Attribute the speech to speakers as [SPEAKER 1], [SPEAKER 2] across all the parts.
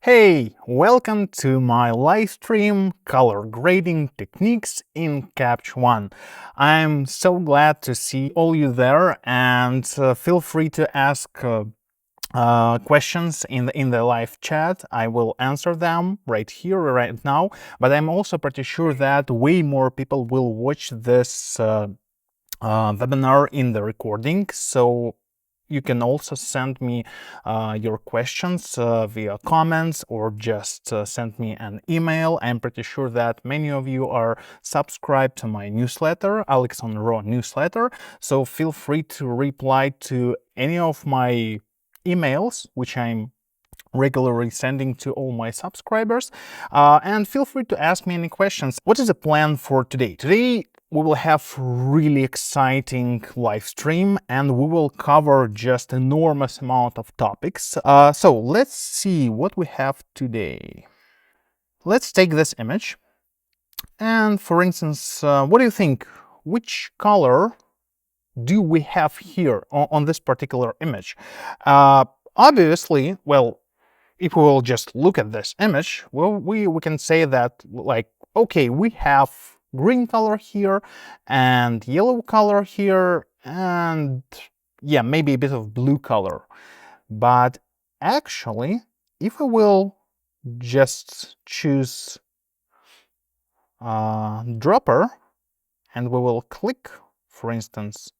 [SPEAKER 1] Hey, welcome to my live stream color grading techniques in Capture One. I'm so glad to see all you there, and feel free to ask questions in the live chat. I will answer them right here, right now. But I'm also pretty sure that way more people will watch this webinar in the recording. So you can also send me your questions via comments or just send me an email. I'm pretty sure that many of you are subscribed to my newsletter, Alex on Raw newsletter. So feel free to reply to any of my emails, which I'm regularly sending to all my subscribers, and feel free to ask me any questions. What is the plan for today? Today we will have really exciting live stream and we will cover just enormous amount of topics. So let's see what we have today. Let's take this image and, for instance, what do you think? Which color do we have here on this particular image? Obviously, well, if we will just look at this image, well, we can say that, like, okay, we have green color here and yellow color here and yeah, maybe a bit of blue color. But actually, if I will just choose dropper and we will click, for instance,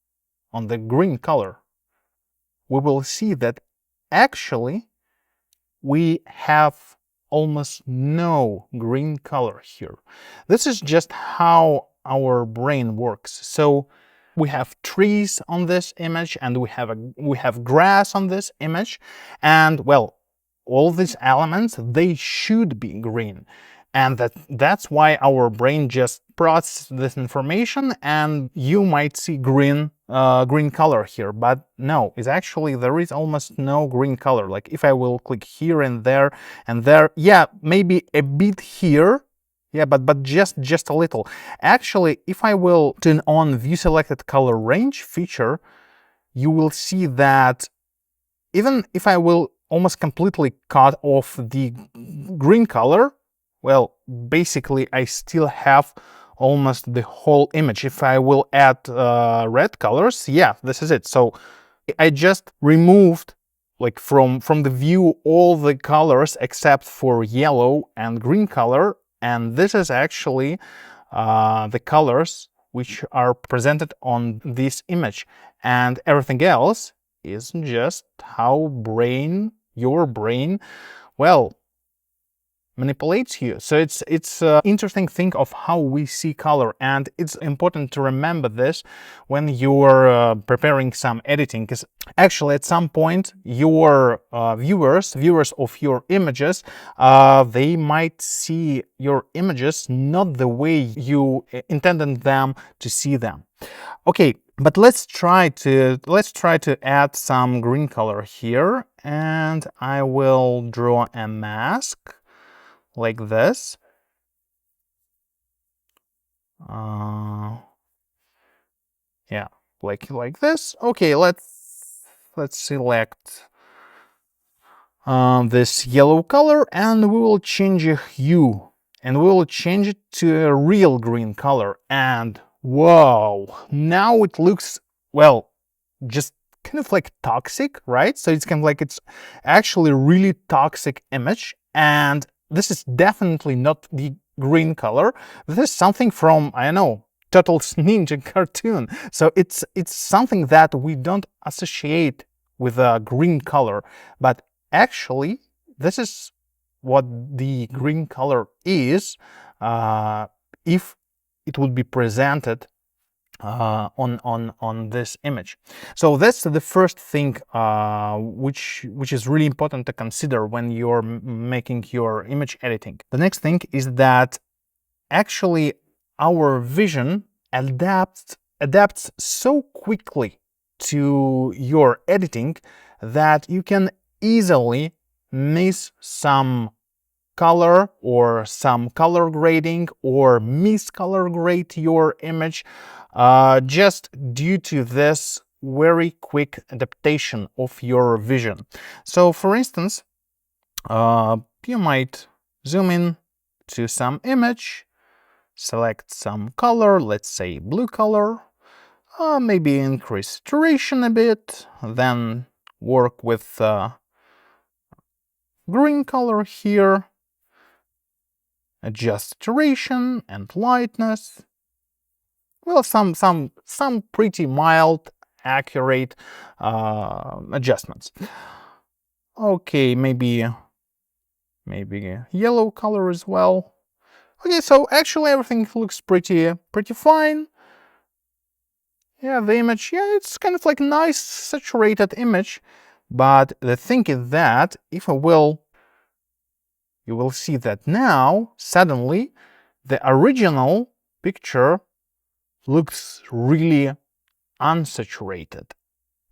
[SPEAKER 1] on the green color, we will see that actually we have almost no green color here. This is just how our brain works. So we have trees on this image and we have grass on this image, and well, all these elements, they should be green. And that's why our brain just processes this information, and you might see green color here, but no, it's actually there is almost no green color. Like if I will click here and there, yeah, maybe a bit here, yeah, but just a little. Actually, if I will turn on View Selected Color Range feature, you will see that even if I will almost completely cut off the green color, well, basically I still have almost the whole image. If I will add red colors, yeah, this is it. So I just removed, like, from the view all the colors except for yellow and green color, and this is actually the colors which are presented on this image, and everything else is just how your brain, well, manipulates you. So it's interesting thing of how we see color, and it's important to remember this when you're preparing some editing, because actually at some point your viewers of your images, they might see your images not the way you intended them to see them. Okay, but let's try to add some green color here, and I will draw a mask like this. Yeah, like this. Okay, let's select this yellow color, and we will change a hue, and we will change it to a real green color. And wow, now it looks, well, just kind of like toxic, right? So it's kind of like it's actually a really toxic image, and this is definitely not the green color. This is something from, I don't know, Turtles Ninja cartoon. So it's something that we don't associate with a green color, but actually this is what the green color is if it would be presented on this image. So that's the first thing which is really important to consider when you're making your image editing. The next thing is that actually our vision adapts so quickly to your editing that you can easily miss some color or some color grading or miscolor grade your image just due to this very quick adaptation of your vision. So for instance, You might zoom in to some image, select some color, let's say blue color, maybe increase saturation a bit, then work with green color here, adjust saturation and lightness. Well, some pretty mild, accurate adjustments. Okay, maybe yellow color as well. Okay, so actually everything looks pretty fine. Yeah, the image, yeah, it's kind of like nice saturated image, but the thing is that if I will, you will see that now suddenly the original picture looks really unsaturated.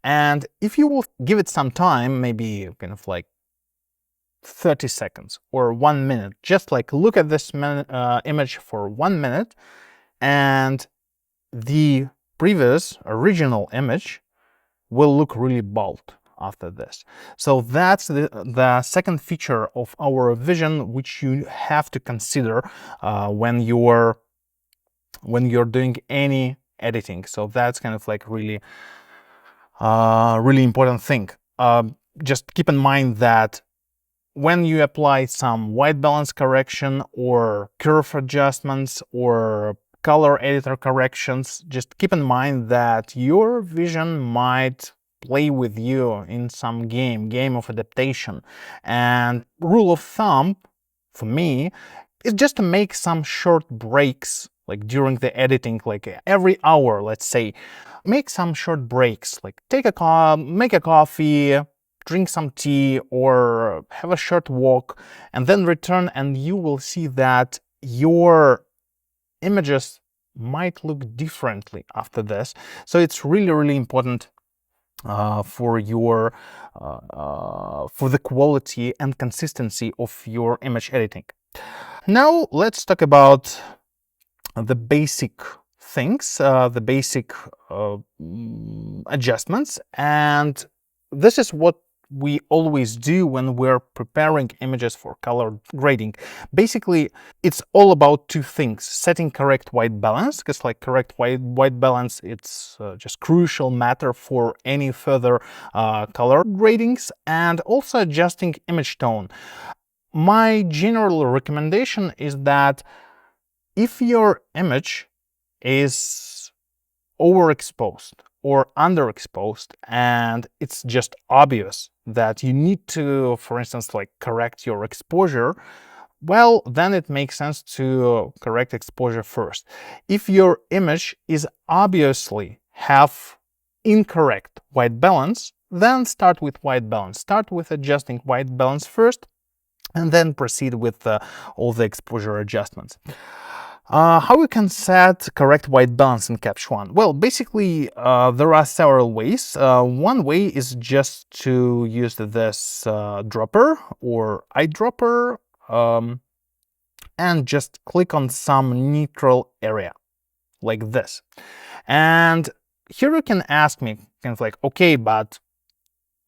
[SPEAKER 1] And if you will give it some time, maybe kind of like 30 seconds or 1 minute, just like look at this image for 1 minute, and the previous original image will look really bold after this. So that's the second feature of our vision, which you have to consider when you're doing any editing. So that's kind of like really important thing. Just keep in mind that when you apply some white balance correction or curve adjustments or color editor corrections, just keep in mind that your vision might play with you in some game of adaptation. And rule of thumb for me is just to make some short breaks, like during the editing, like every hour, let's say, make some short breaks, like make a coffee, drink some tea, or have a short walk, and then return, and you will see that your images might look differently after this. So it's really important for your for the quality and consistency of your image editing. Now let's talk about the basic things, the basic adjustments, and this is what we always do when we're preparing images for color grading. Basically, it's all about two things: setting correct white balance, because like correct white balance, it's just crucial matter for any further color gradings, and also adjusting image tone. My general recommendation is that if your image is overexposed or underexposed and it's just obvious that you need to, for instance, like correct your exposure, well, then it makes sense to correct exposure first. If your image is obviously have incorrect white balance, then start with white balance. Start with adjusting white balance first, and then proceed with all the exposure adjustments. How we can set correct white balance in Capture One? Well, basically, there are several ways. One way is just to use this dropper or eyedropper and just click on some neutral area like this. And here you can ask me kind of like, okay, but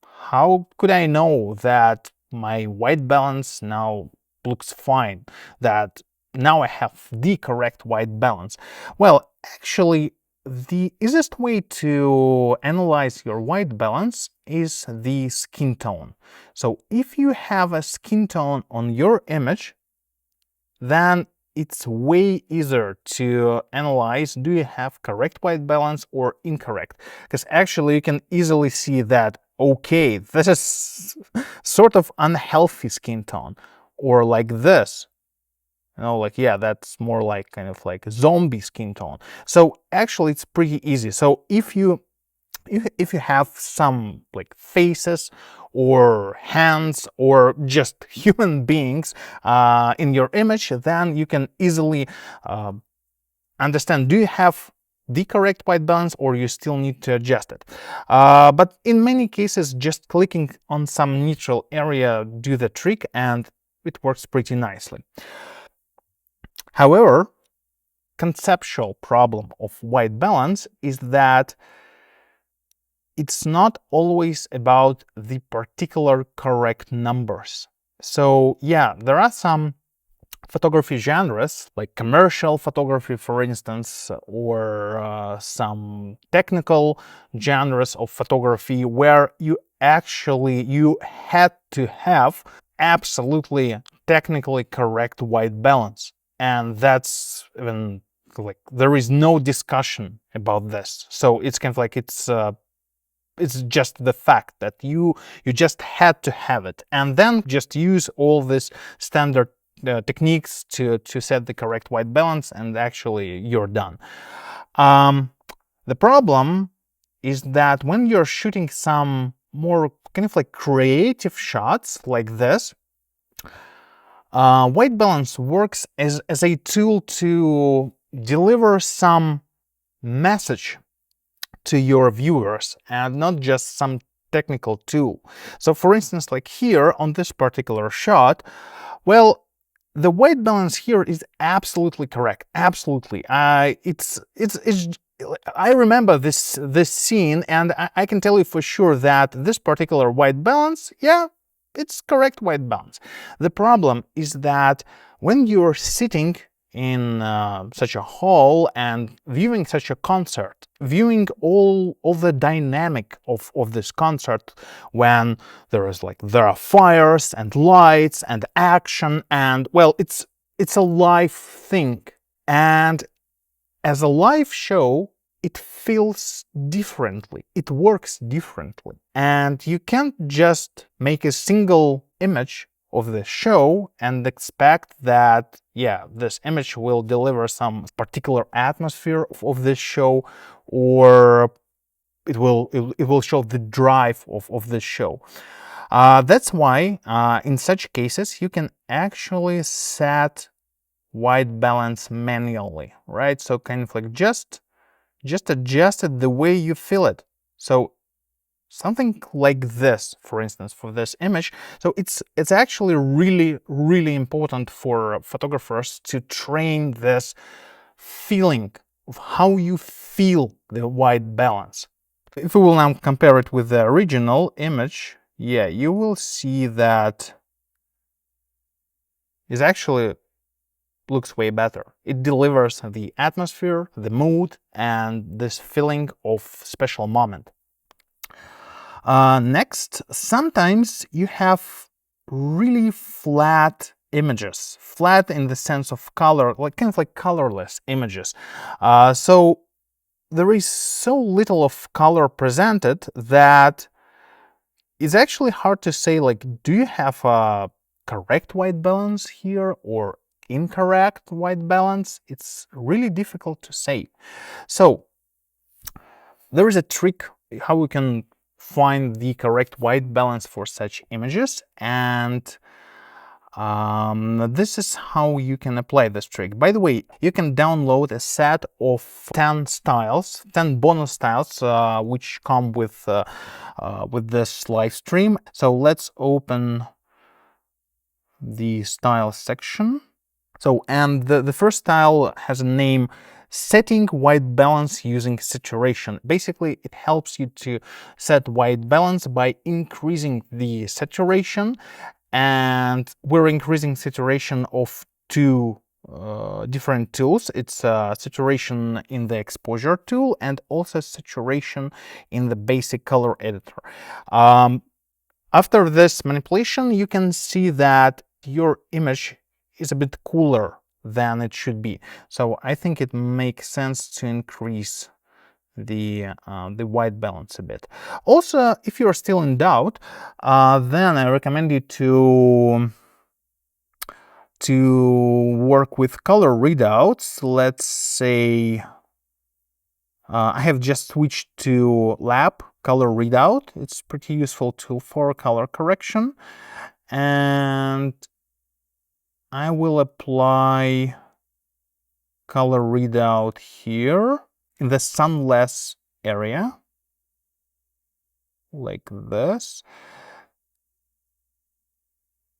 [SPEAKER 1] how could I know that my white balance now looks fine, that now I have the correct white balance? Well, actually, the easiest way to analyze your white balance is the skin tone. So if you have a skin tone on your image, then it's way easier to analyze, do you have correct white balance or incorrect? Because actually you can easily see that, okay, this is sort of unhealthy skin tone, or like this, like, yeah, that's more like kind of like a zombie skin tone. So actually it's pretty easy. So if you have some like faces or hands or just human beings in your image, then you can easily understand, do you have the correct white balance or you still need to adjust it. But in many cases, just clicking on some neutral area do the trick, and it works pretty nicely. However, conceptual problem of white balance is that it's not always about the particular correct numbers. So yeah, there are some photography genres, like commercial photography, for instance, or some technical genres of photography where you had to have absolutely technically correct white balance. And that's even like there is no discussion about this. So it's kind of like it's just the fact that you just had to have it, and then just use all these standard techniques to set the correct white balance, and actually you're done. The problem is that when you're shooting some more kind of like creative shots like this, white balance works as a tool to deliver some message to your viewers and not just some technical tool. So for instance, like here on this particular shot, well, the white balance here is absolutely correct. Absolutely. It's I remember this scene, and I can tell you for sure that this particular white balance, yeah, it's correct white balance. The problem is that when you're sitting in such a hall and viewing such a concert, viewing all the dynamic of this concert, when there are fires and lights and action, and well, it's a live thing, and as a live show it feels differently, it works differently, and you can't just make a single image of the show and expect that, yeah, this image will deliver some particular atmosphere of this show, or it will show the drive of this show. That's why in such cases you can actually set white balance manually, right? So kind of like just adjust it the way you feel it. So something like this, for instance, for this image. So it's actually really important for photographers to train this feeling of how you feel the white balance. If we will now compare it with the original image, yeah, you will see that it actually looks way better. It delivers the atmosphere, the mood, and this feeling of special moment. Next, sometimes you have really flat images, flat in the sense of color, like kind of like colorless images. So there is so little of color presented that it's actually hard to say, like, do you have a correct white balance here or incorrect white balance? It's really difficult to say. So there is a trick how we can find the correct white balance for such images, and this is how you can apply this trick. By the way, you can download a set of 10 styles, 10 bonus styles, which come with this live stream. So let's open the style section. So, and the first style has a name, setting white balance using saturation. Basically, it helps you to set white balance by increasing the saturation, and we're increasing saturation of two different tools. It's saturation in the exposure tool and also saturation in the basic color editor. After this manipulation, you can see that your image is a bit cooler than it should be. So I think it makes sense to increase the white balance a bit. Also, if you're still in doubt, then I recommend you to work with color readouts. Let's say I have just switched to lab color readout. It's a pretty useful tool for color correction, and I will apply color readout here in the sunless area, like this.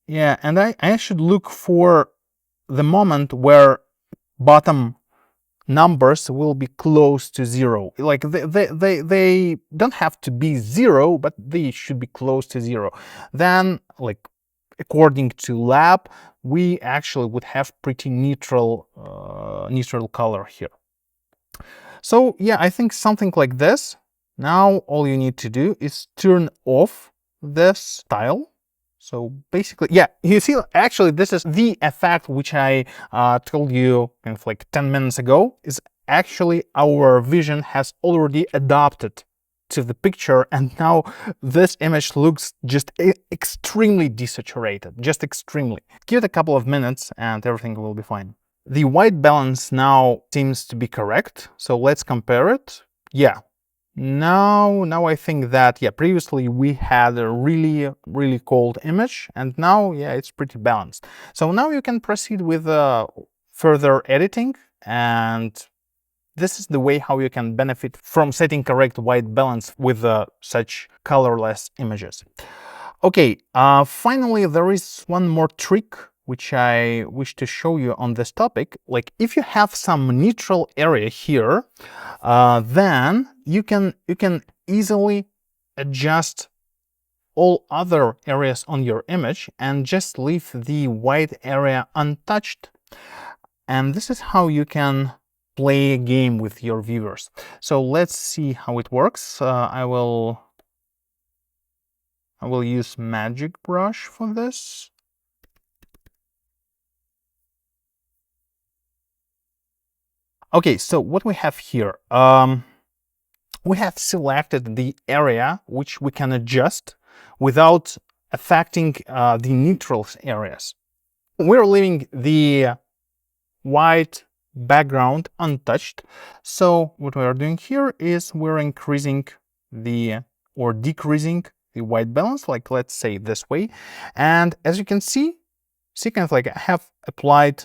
[SPEAKER 1] Yeah, and I should look for the moment where bottom numbers will be close to zero. Like they don't have to be zero, but they should be close to zero. Then, like, according to lab, we actually would have pretty neutral color here. So yeah, I think something like this. Now all you need to do is turn off this tile. So basically, yeah, you see, actually, this is the effect which I told you kind of like 10 minutes ago, is actually our vision has already adapted to the picture, and now this image looks just extremely desaturated, just extremely. Give it a couple of minutes and everything will be fine. The white balance now seems to be correct, so let's compare it. Yeah. Now I think that, yeah, previously we had a really cold image, and now, yeah, it's pretty balanced. So now you can proceed with further editing, and this is the way how you can benefit from setting correct white balance with such colorless images. Okay, finally, there is one more trick which I wish to show you on this topic. Like, if you have some neutral area here, then you can easily adjust all other areas on your image and just leave the white area untouched. And this is how you can play a game with your viewers. So let's see how it works. I will use Magic Brush for this. Okay, so what we have here, we have selected the area which we can adjust without affecting the neutral areas. We're leaving the white background untouched. So what we are doing here is we're increasing or decreasing the white balance, like let's say this way. And as you can see kind of like I have applied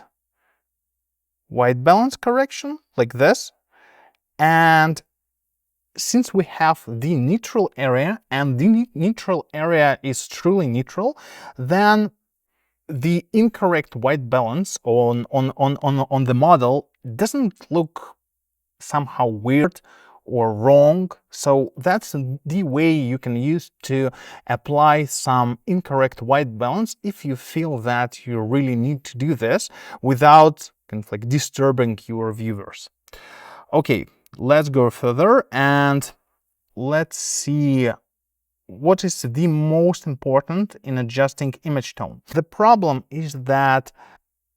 [SPEAKER 1] white balance correction like this. And since we have the neutral area and the neutral area is truly neutral, then the incorrect white balance on the model doesn't look somehow weird or wrong. So that's the way you can use to apply some incorrect white balance if you feel that you really need to do this without kind of like disturbing your viewers. Okay, let's go further and let's see what is the most important in adjusting image tone. The problem is that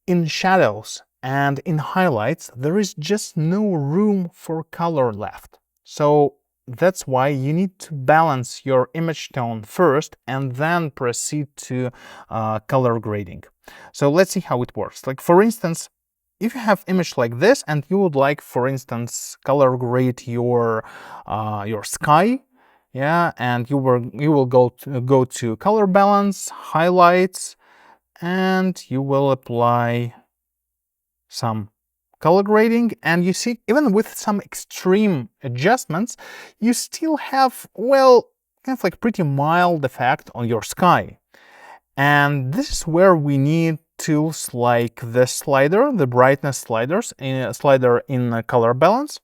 [SPEAKER 1] in shadows and in highlights, there is just no room for color left. So that's why you need to balance your image tone first and then proceed to color grading. So let's see how it works. Like, for instance, if you have image like this and you would like, for instance, color grade your sky, yeah, and you will go to color balance, highlights, and you will apply some color grading, and you see, even with some extreme adjustments, you still have, well, kind of like pretty mild effect on your sky. And this is where we need tools like the slider, the brightness slider in color balance.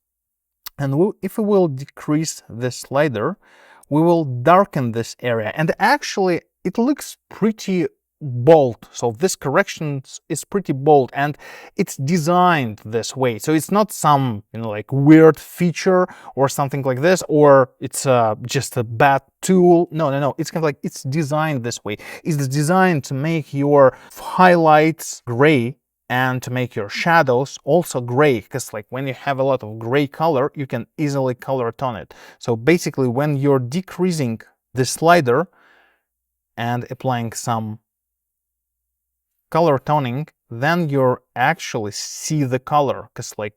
[SPEAKER 1] And if we will decrease the slider, we will darken this area. And actually, it looks pretty bold. So this correction is pretty bold, and it's designed this way. So it's not some like weird feature or something like this, or it's just a bad tool. No. It's kind of like it's designed this way. It's designed to make your highlights gray and to make your shadows also gray, because like when you have a lot of gray color, you can easily color tone it. So basically, when you're decreasing the slider and applying some color toning, then you actually see the color, because like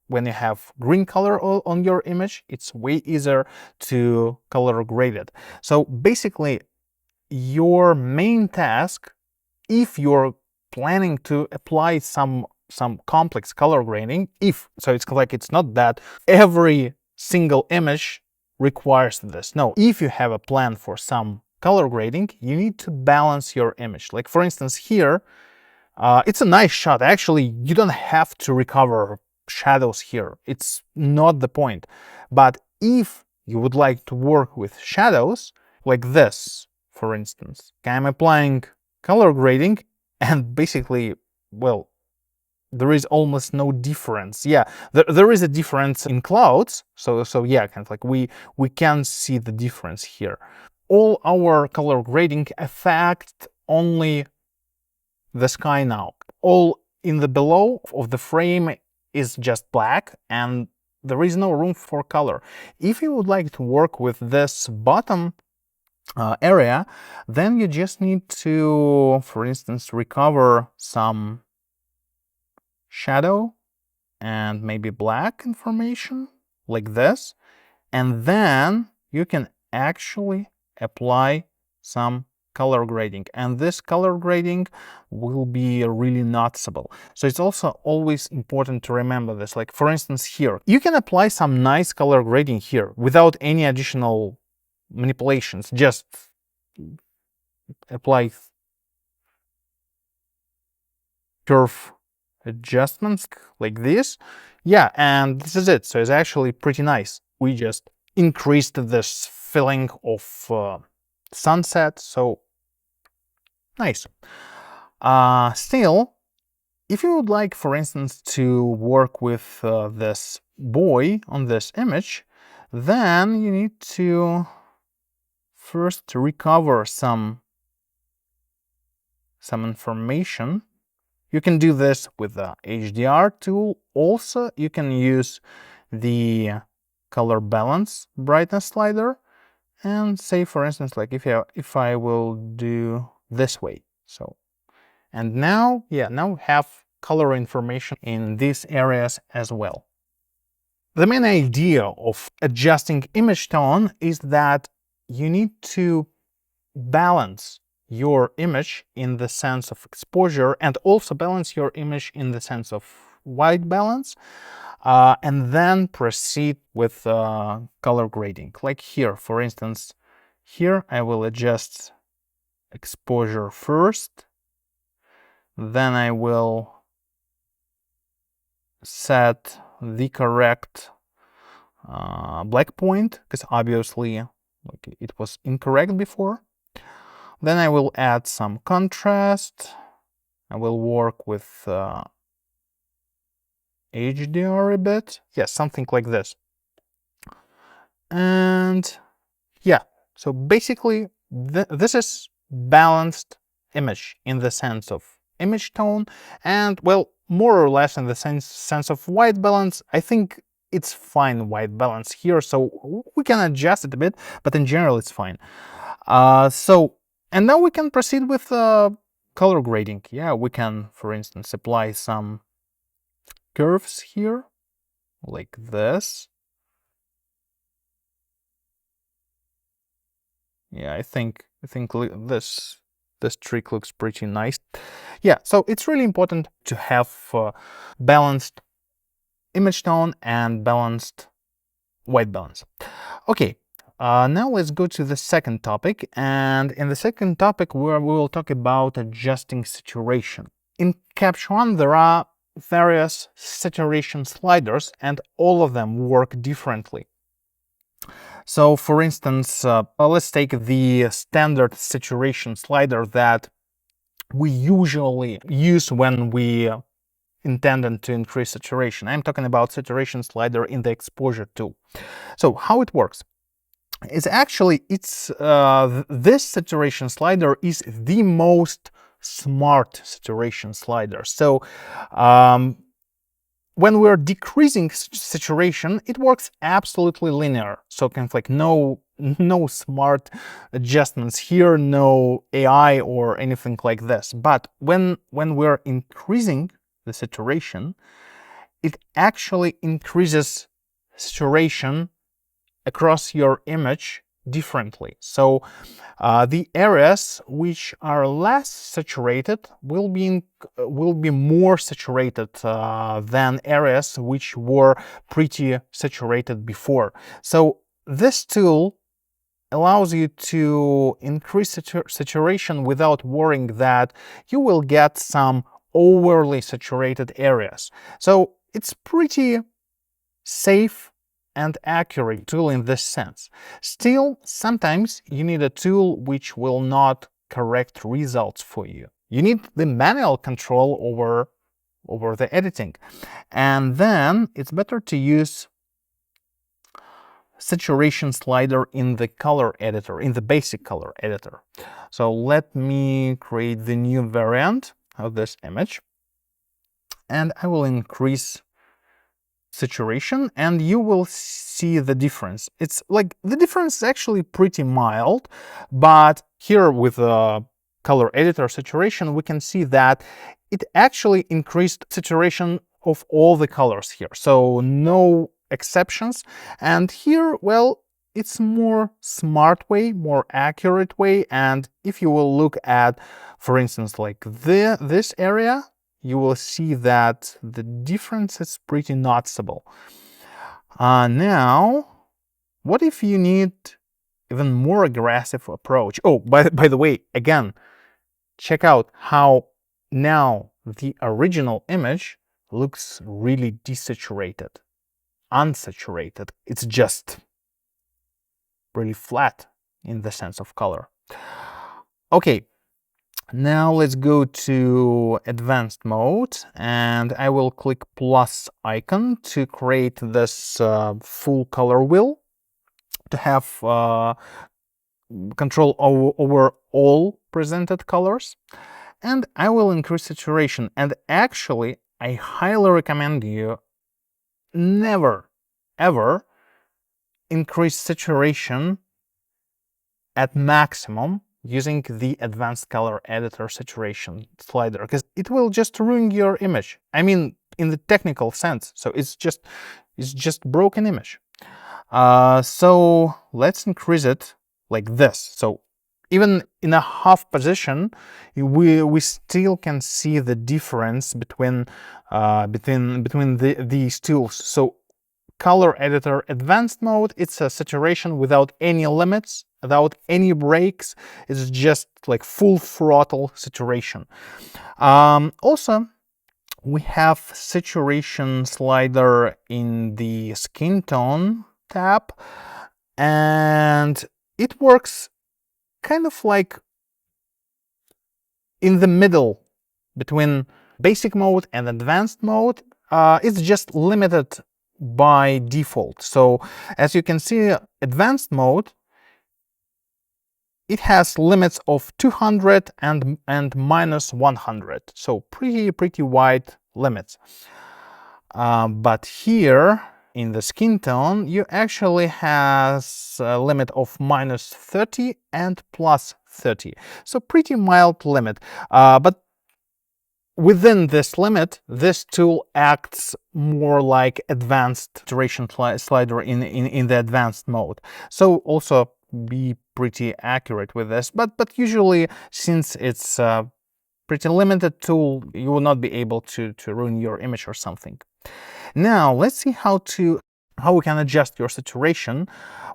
[SPEAKER 1] when you have green color on your image, it's way easier to color grade it. So basically, your main task, if you're planning to apply some complex color grading, so it's like it's not that every single image requires this. No, if you have a plan for some color grading, you need to balance your image. Like, for instance, here, it's a nice shot. Actually, you don't have to recover shadows here. It's not the point. But if you would like to work with shadows, like this, for instance, I'm applying color grading, and basically, well, there is almost no difference. Yeah, there is a difference in clouds. So yeah, kind of like we can see the difference here. All our color grading affect only the sky now. All in the below of the frame is just black, and there is no room for color. If you would like to work with this bottom area, then you just need to, for instance, recover some shadow and maybe black information like this, and then you can actually apply some color grading, and this color grading will be really noticeable. So it's also always important to remember this. Like, for instance, here you can apply some nice color grading here without any additional manipulations. Just apply curve adjustments like this. Yeah, and this is it. So it's actually pretty nice. We just increased this feeling of sunset. So nice. Still, if you would like, for instance, to work with this boy on this image, then you need to first recover some information. You can do this with the HDR tool. Also, you can use the color balance brightness slider, and say, for instance, like if I will do this way. So, and now, yeah, now we have color information in these areas as well. The main idea of adjusting image tone is that you need to balance your image in the sense of exposure, and also balance your image in the sense of white balance, and then proceed with color grading. Like here, for instance, here I will adjust exposure first, then I will set the correct black point, because obviously like it was incorrect before. Then I will add some contrast. I will work with HDR a bit. Yeah, something like this. And yeah, so basically this is balanced image in the sense of image tone, and well, more or less in the sense of white balance. I think it's fine white balance here, so we can adjust it a bit, but in general it's fine. And now we can proceed with color grading. Yeah, we can, for instance, apply some curves here, like this. Yeah, I think this trick looks pretty nice. Yeah, so it's really important to have balanced image tone and balanced white balance. Okay. Now let's go to the second topic, and in the second topic we will talk about adjusting saturation. In Capture One there are various saturation sliders, and all of them work differently. So for instance, let's take the standard saturation slider that we usually use when we intended to increase saturation. I'm talking about saturation slider in the exposure tool. So how it works? It's actually, this saturation slider is the most smart saturation slider. So when we're decreasing saturation, it works absolutely linear. So kind of like no smart adjustments here, no AI or anything like this. But when we're increasing the saturation, it actually increases saturation across your image differently. So the areas which are less saturated will be more saturated than areas which were pretty saturated before. So this tool allows you to increase saturation without worrying that you will get some overly saturated areas. So it's pretty safe and accurate tool in this sense. Still, sometimes you need a tool which will not correct results for you. You need the manual control over the editing. And then it's better to use saturation slider in the color editor, in the basic color editor. So let me create the new variant of this image, and I will increase saturation, and you will see the difference. It's like the difference is actually pretty mild, but here with the color editor saturation, we can see that it actually increased saturation of all the colors here, so no exceptions. And here, well, it's more smart way, more accurate way. And if you will look at, for instance, like this area, you will see that the difference is pretty noticeable. Now, what if you need even more aggressive approach? Oh, by the way, again, check out how now the original image looks really desaturated, unsaturated. It's just really flat in the sense of color. Okay, now let's go to advanced mode, and I will click plus icon to create this full color wheel to have control over all presented colors. And I will increase saturation. And actually, I highly recommend you never, ever increase saturation at maximum using the advanced color editor saturation slider, because it will just ruin your image. I mean, in the technical sense. So it's just broken image. So let's increase it like this. So even in a half position, we still can see the difference between these tools. So color editor advanced mode, it's a saturation without any limits, without any breaks. It's just like full throttle saturation. Also, we have saturation slider in the skin tone tab, and it works kind of like in the middle between basic mode and advanced mode. It's just limited by default. So as you can see, advanced mode, it has limits of 200 and minus 100. So pretty wide limits. But here in the skin tone, you actually has a limit of minus 30 and plus 30. So pretty mild limit. But within this limit, this tool acts more like advanced saturation slider in the advanced mode. So also be pretty accurate with this. But usually, since it's a pretty limited tool, you will not be able to ruin your image or something. Now let's see how we can adjust your saturation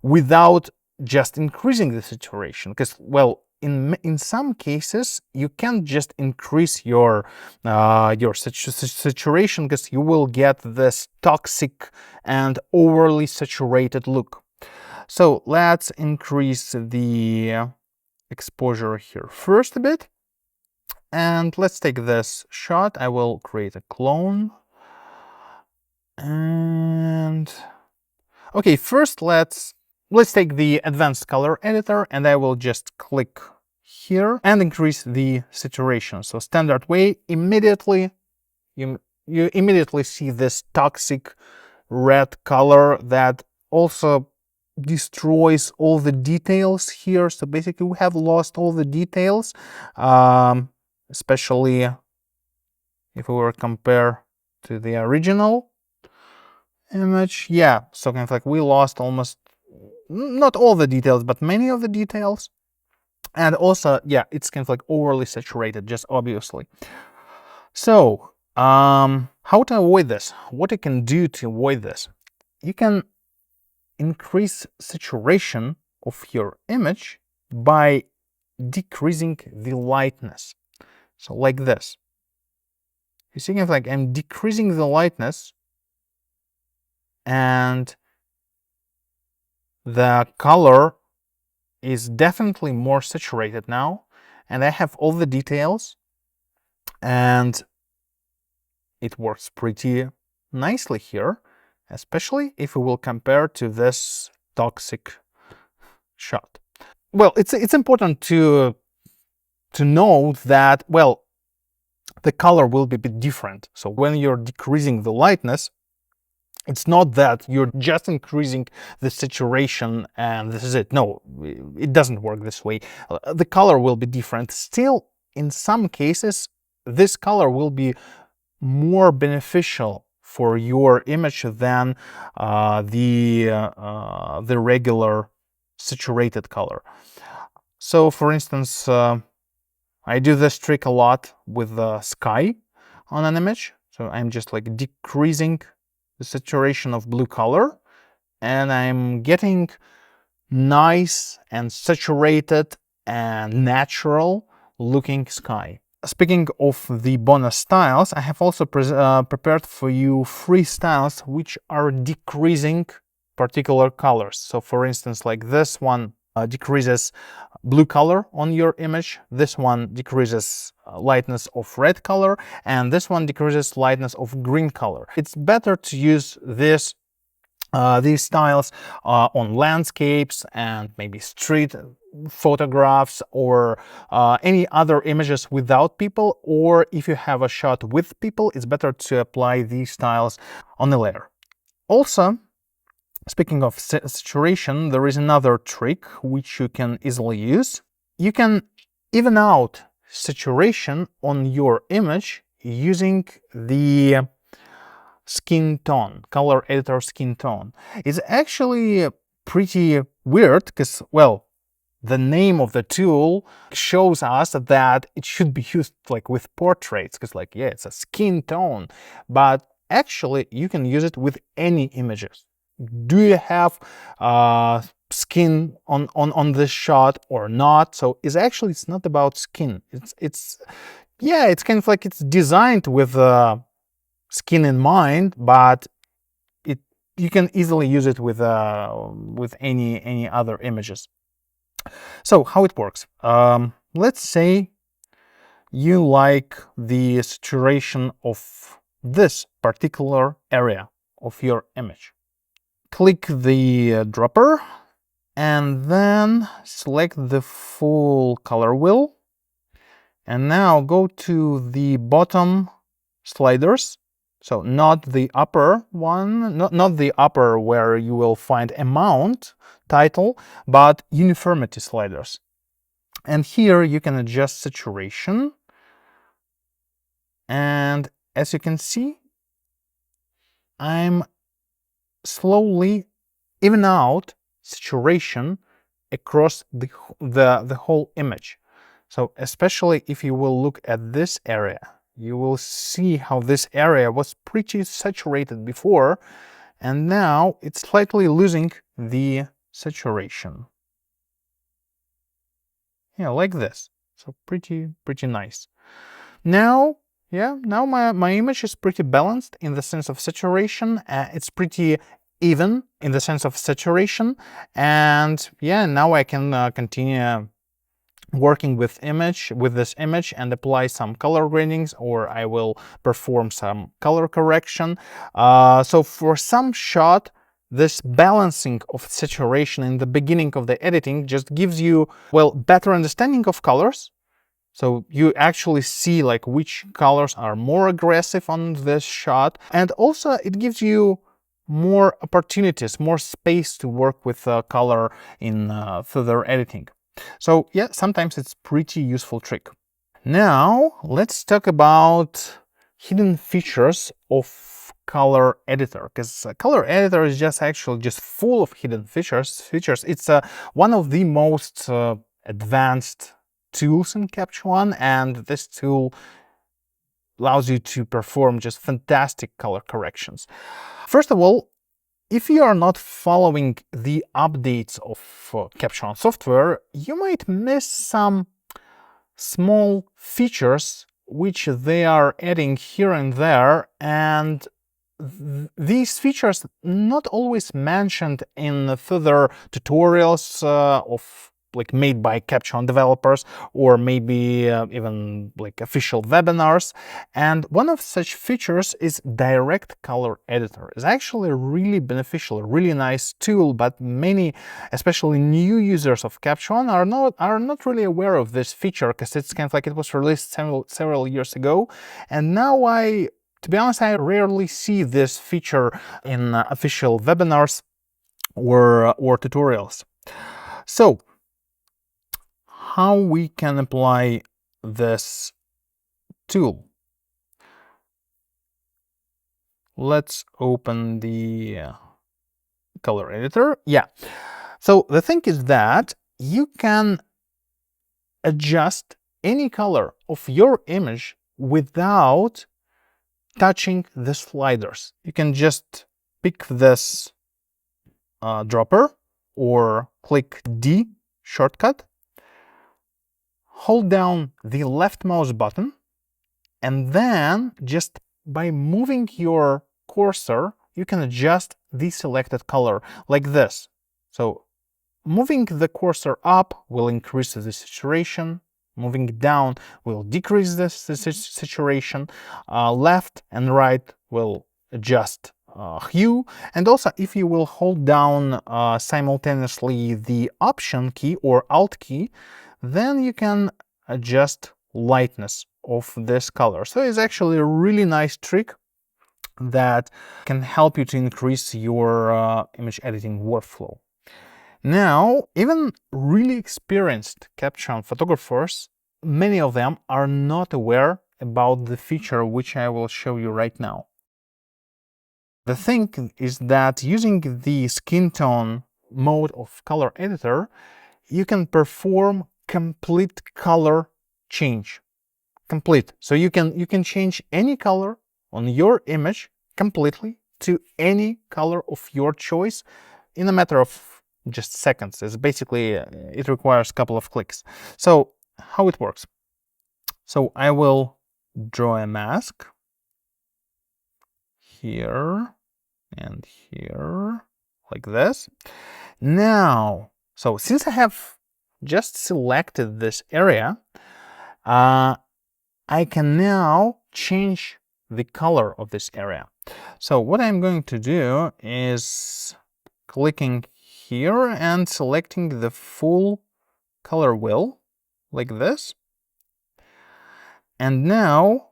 [SPEAKER 1] without just increasing the saturation. Because, well, in some cases you can't just increase your saturation, because you will get this toxic and overly saturated look. So let's increase the exposure here first a bit, and let's take this shot. I will create a clone. And okay, first let's take the advanced color editor, and I will just click here and increase the saturation. So standard way, immediately you immediately see this toxic red color that also destroys all the details here. So basically we have lost all the details, especially if we were compare to the original image. Yeah, so kind of like we lost almost, not all the details, but many of the details. And also, yeah, it's kind of like overly saturated, just obviously. So how to avoid this? What you can do to avoid this? You can increase saturation of your image by decreasing the lightness. So like this. You see, kind of like I'm decreasing the lightness, and the color is definitely more saturated now, and I have all the details, and it works pretty nicely here, especially if we will compare to this toxic shot. Well, it's important to know that, well, the color will be a bit different. So when you're decreasing the lightness, it's not that you're just increasing the saturation and this is it. No, it doesn't work this way. The color will be different. Still, in some cases, this color will be more beneficial for your image than the regular saturated color. So, for instance, I do this trick a lot with the sky on an image. So I'm just like decreasing the saturation of blue color, and I'm getting nice and saturated and natural looking sky. Speaking of the bonus styles, I have also prepared for you 3 styles which are decreasing particular colors. So for instance, like this one decreases blue color on your image, this one decreases lightness of red color, and this one decreases lightness of green color. It's better to use these styles on landscapes and maybe street photographs or any other images without people, or if you have a shot with people, it's better to apply these styles on the layer. Also, speaking of saturation, there is another trick which you can easily use. You can even out saturation on your image using the skin tone, color editor skin tone. It's actually pretty weird because, well, the name of the tool shows us that it should be used like with portraits because, like, yeah, it's a skin tone, but actually you can use it with any images. Do you have skin on this shot or not? So it's not about skin. It's kind of like it's designed with skin in mind, but you can easily use it with any other images. So how it works? Let's say you like the saturation of this particular area of your image. Click the dropper and then select the full color wheel, and now go to the bottom sliders. So not the upper one, not the upper where you will find amount title, but uniformity sliders. And here you can adjust saturation. And as you can see, I'm slowly even out saturation across the whole image. So especially if you will look at this area, you will see how this area was pretty saturated before, and now it's slightly losing the saturation. Yeah, like this. So pretty nice. Now my image is pretty balanced in the sense of saturation. It's pretty even in the sense of saturation, and yeah, now I can continue working with this image and apply some color gradings, or I will perform some color correction. So for some shot, this balancing of saturation in the beginning of the editing just gives you, well, better understanding of colors. So you actually see like which colors are more aggressive on this shot, and also it gives you more opportunities, more space to work with color in further editing. So yeah, sometimes it's pretty useful trick. Now let's talk about hidden features of color editor, because color editor is just full of hidden features. It's one of the most advanced tools in Capture One, and this tool allows you to perform just fantastic color corrections. First of all, if you are not following the updates of Capture One software, you might miss some small features which they are adding here and there, and these features not always mentioned in further tutorials of like made by Caption developers, or maybe even like official webinars. And one of such features is direct color editor. It's actually really beneficial, a really nice tool, but many, especially new users of Caption, are not really aware of this feature, because it's kind of like it was released several years ago, and now to be honest, I rarely see this feature in official webinars or tutorials. So how we can apply this tool? Let's open the color editor. Yeah. So the thing is that you can adjust any color of your image without touching the sliders. You can just pick this dropper or click D shortcut, hold down the left mouse button, and then just by moving your cursor, you can adjust the selected color like this. So moving the cursor up will increase the saturation, moving it down will decrease the saturation, left and right will adjust hue, and also if you will hold down simultaneously the Option key or Alt key, then you can adjust lightness of this color. So it's actually a really nice trick that can help you to increase your image editing workflow. Now, even really experienced Caption photographers, many of them are not aware about the feature which I will show you right now. The thing is that using the skin tone mode of color editor, you can perform complete color change. Complete. So you can change any color on your image completely to any color of your choice in a matter of just seconds. It's basically, it requires a couple of clicks. So how it works? So I will draw a mask here and here, like this. Now, so since I have just selected this area, I can now change the color of this area. So what I'm going to do is clicking here and selecting the full color wheel, like this. And now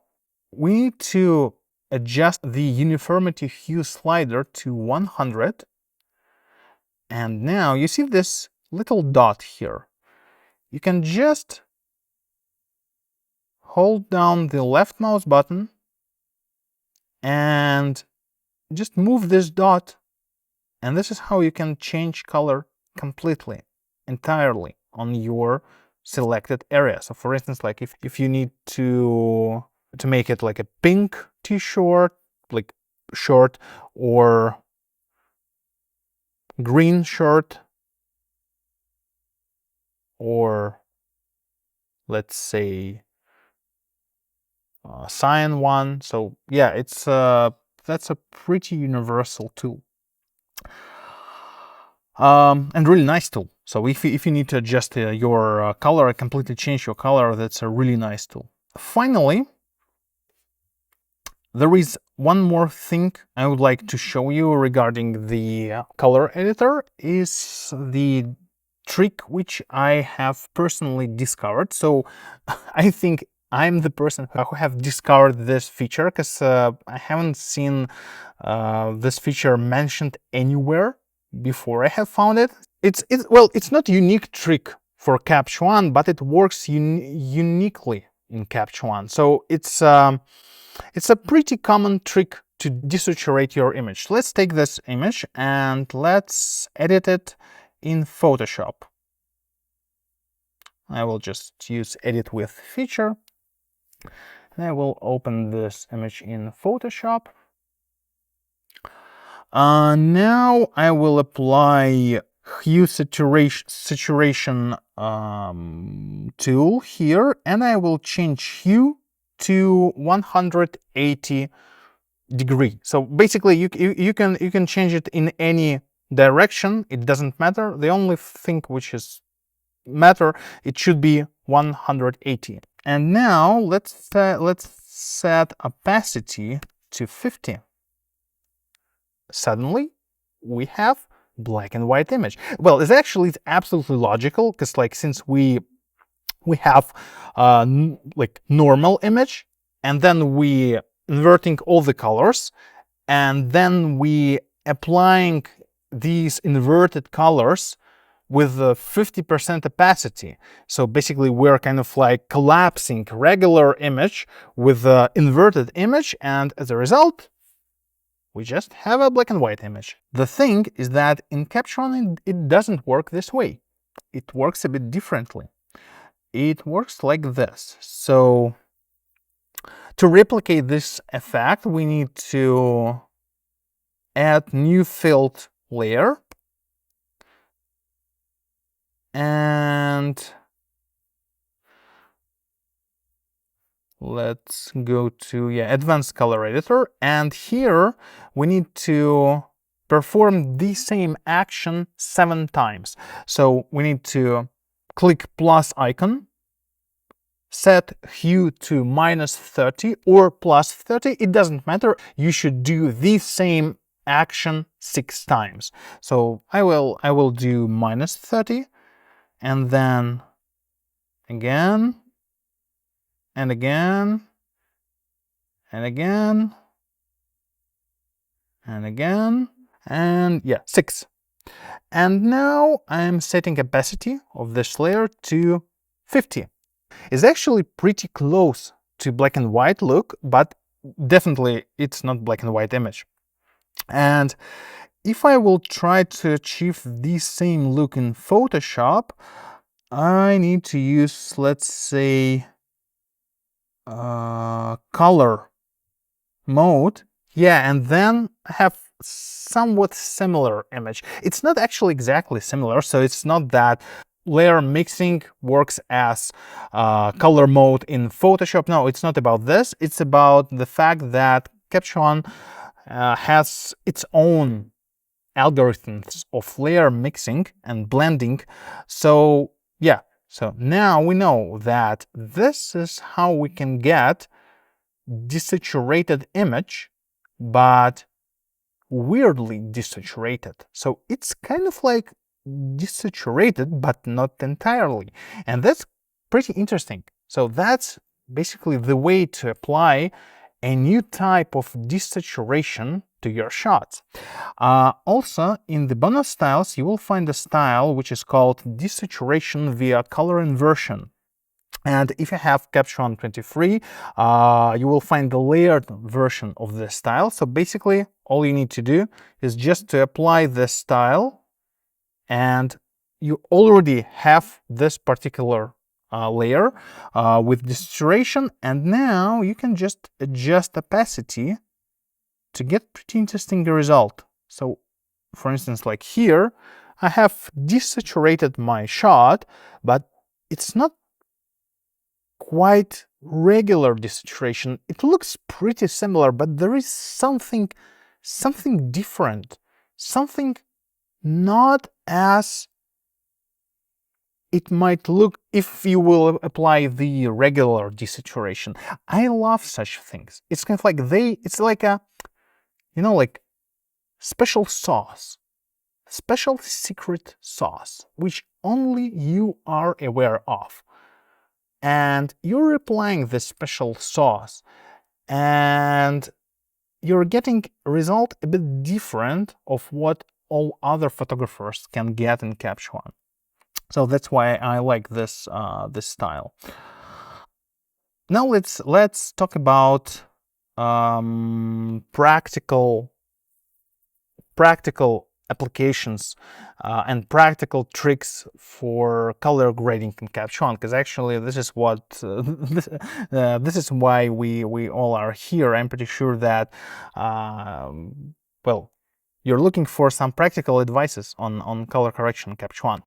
[SPEAKER 1] we need to adjust the uniformity hue slider to 100. And now you see this little dot here. You can just hold down the left mouse button and just move this dot, and this is how you can change color completely, entirely on your selected area. So for instance, like if you need to make it like a pink t-shirt, like short, or green shirt, or let's say cyan one. So yeah, it's that's a pretty universal tool. And really nice tool. So if you need to adjust your color, completely change your color, that's a really nice tool. Finally, there is one more thing I would like to show you regarding the color editor, is the trick which I have personally discovered. So I think I'm the person who have discovered this feature, because I haven't seen this feature mentioned anywhere before I have found it. It's not a unique trick for Capture One, but it works uniquely in Capture One. So it's a pretty common trick to desaturate your image. Let's take this image and let's edit it in Photoshop. I will just use Edit with feature, and I will open this image in Photoshop. Now I will apply Hue Saturation tool here, and I will change hue to 180 degree. So basically you can change it in any direction, it doesn't matter. The only thing which is matter, it should be 180. And now let's set opacity to 50. Suddenly we have black and white image. Well, it's absolutely logical, because like since we have like normal image, and then we inverting all the colors, and then we applying these inverted colors with the 50% opacity. So basically we're kind of like collapsing regular image with the inverted image, and as a result we just have a black and white image. The thing is that in Capture it doesn't work this way. It works a bit differently. It works like this. So to replicate this effect, we need to add new filled layer, and let's go to Advanced Color Editor, and here we need to perform the same action 7 times. So we need to click plus icon, set hue to -30 or +30, it doesn't matter. You should do the same action 6 times. So I will do -30, and then again and again and again and again, and 6. And now I'm setting opacity of this layer to 50. It's actually pretty close to black and white look, but definitely it's not black and white image. And if I will try to achieve the same look in Photoshop, I need to use, let's say, color mode. And then have somewhat similar image. It's not actually exactly similar, so it's not that layer mixing works as color mode in Photoshop. No, it's not about this. It's about the fact that Capture has its own algorithms of layer mixing and blending. So so now we know that this is how we can get desaturated image, but weirdly desaturated. So it's kind of like desaturated, but not entirely. And that's pretty interesting. So that's basically the way to apply a new type of desaturation to your shots. Also, in the bonus styles, you will find a style which is called Desaturation via Color Inversion. And if you have Capture 23, you will find the layered version of this style. So basically, all you need to do is just to apply this style, and you already have this particular layer with desaturation, and now you can just adjust opacity to get pretty interesting result. So for instance, like here, I have desaturated my shot, but it's not quite regular desaturation. It looks pretty similar, but there is something different, something not as it might look if you will apply the regular desaturation. I love such things. It's kind of like it's like a, like special sauce, special secret sauce, which only you are aware of. And you're applying this special sauce, and you're getting a result a bit different of what all other photographers can get in Capture. So that's why I like this this style. Now let's talk about practical applications and practical tricks for color grading in Capture, because actually this is what this is why we all are here. I'm pretty sure that well, you're looking for some practical advices on color correction in Capture.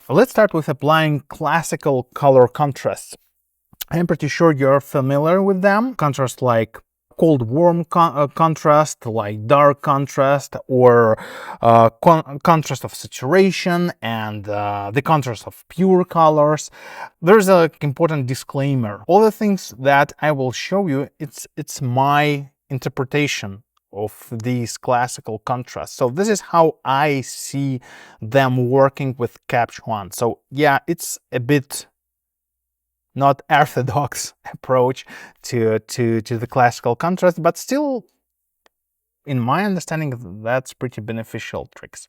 [SPEAKER 1] Let's start with applying classical color contrasts. I'm pretty sure you're familiar with them. Contrasts like cold-warm contrast, like dark contrast, or contrast of saturation, and the contrast of pure colors. There's an important disclaimer. All the things that I will show you, it's my interpretation of these classical contrasts. So this is how I see them working with Capture One. So yeah, it's a bit not orthodox approach to the classical contrast, but still, in my understanding, that's pretty beneficial tricks.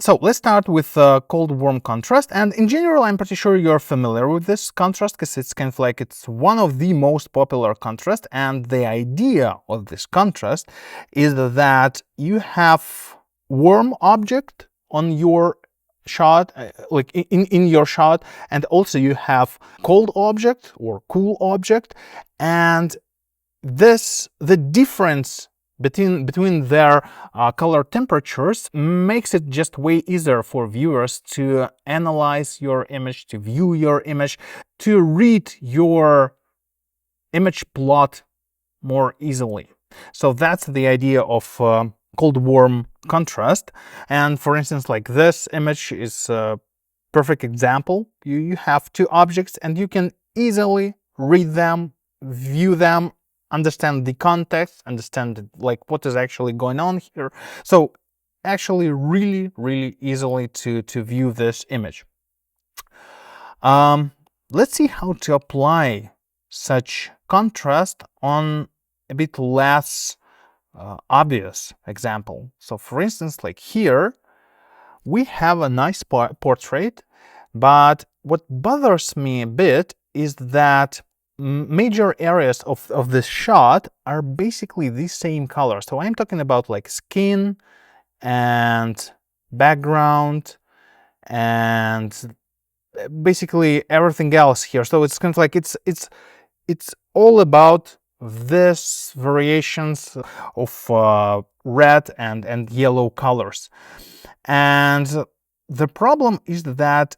[SPEAKER 1] So let's start with cold-warm contrast, and in general, I'm pretty sure you're familiar with this contrast because it's kind of like it's one of the most popular contrasts, and the idea of this contrast is that you have warm object on your shot, like in your shot, and also you have cold object or cool object, and the difference between their color temperatures makes it just way easier for viewers to analyze your image, to view your image, to read your image plot more easily. So that's the idea of cold-warm contrast. And for instance, like this image is a perfect example. You have two objects and you can easily read them, view them, understand the context, understand like what is actually going on here. So actually really easily to view this image. Let's see how to apply such contrast on a bit less obvious example. So for instance, like here we have a nice portrait, but what bothers me a bit is that major areas of this shot are basically the same color. So I'm talking about like skin and background and basically everything else here. So it's kind of like it's all about this variations of red and yellow colors. And the problem is that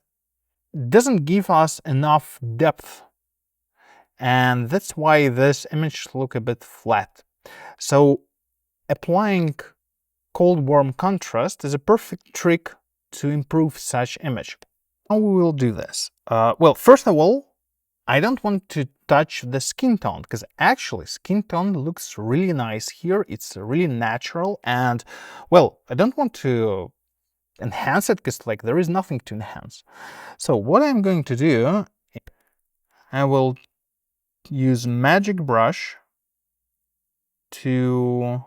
[SPEAKER 1] it doesn't give us enough depth, and that's why this image look a bit flat. So applying cold-warm contrast is a perfect trick to improve such image. How we will do this? Well, first of all, I don't want to touch the skin tone, because actually skin tone looks really nice here. It's really natural, and well, I don't want to enhance it because like there is nothing to enhance. So what I'm going to do, I will use magic brush to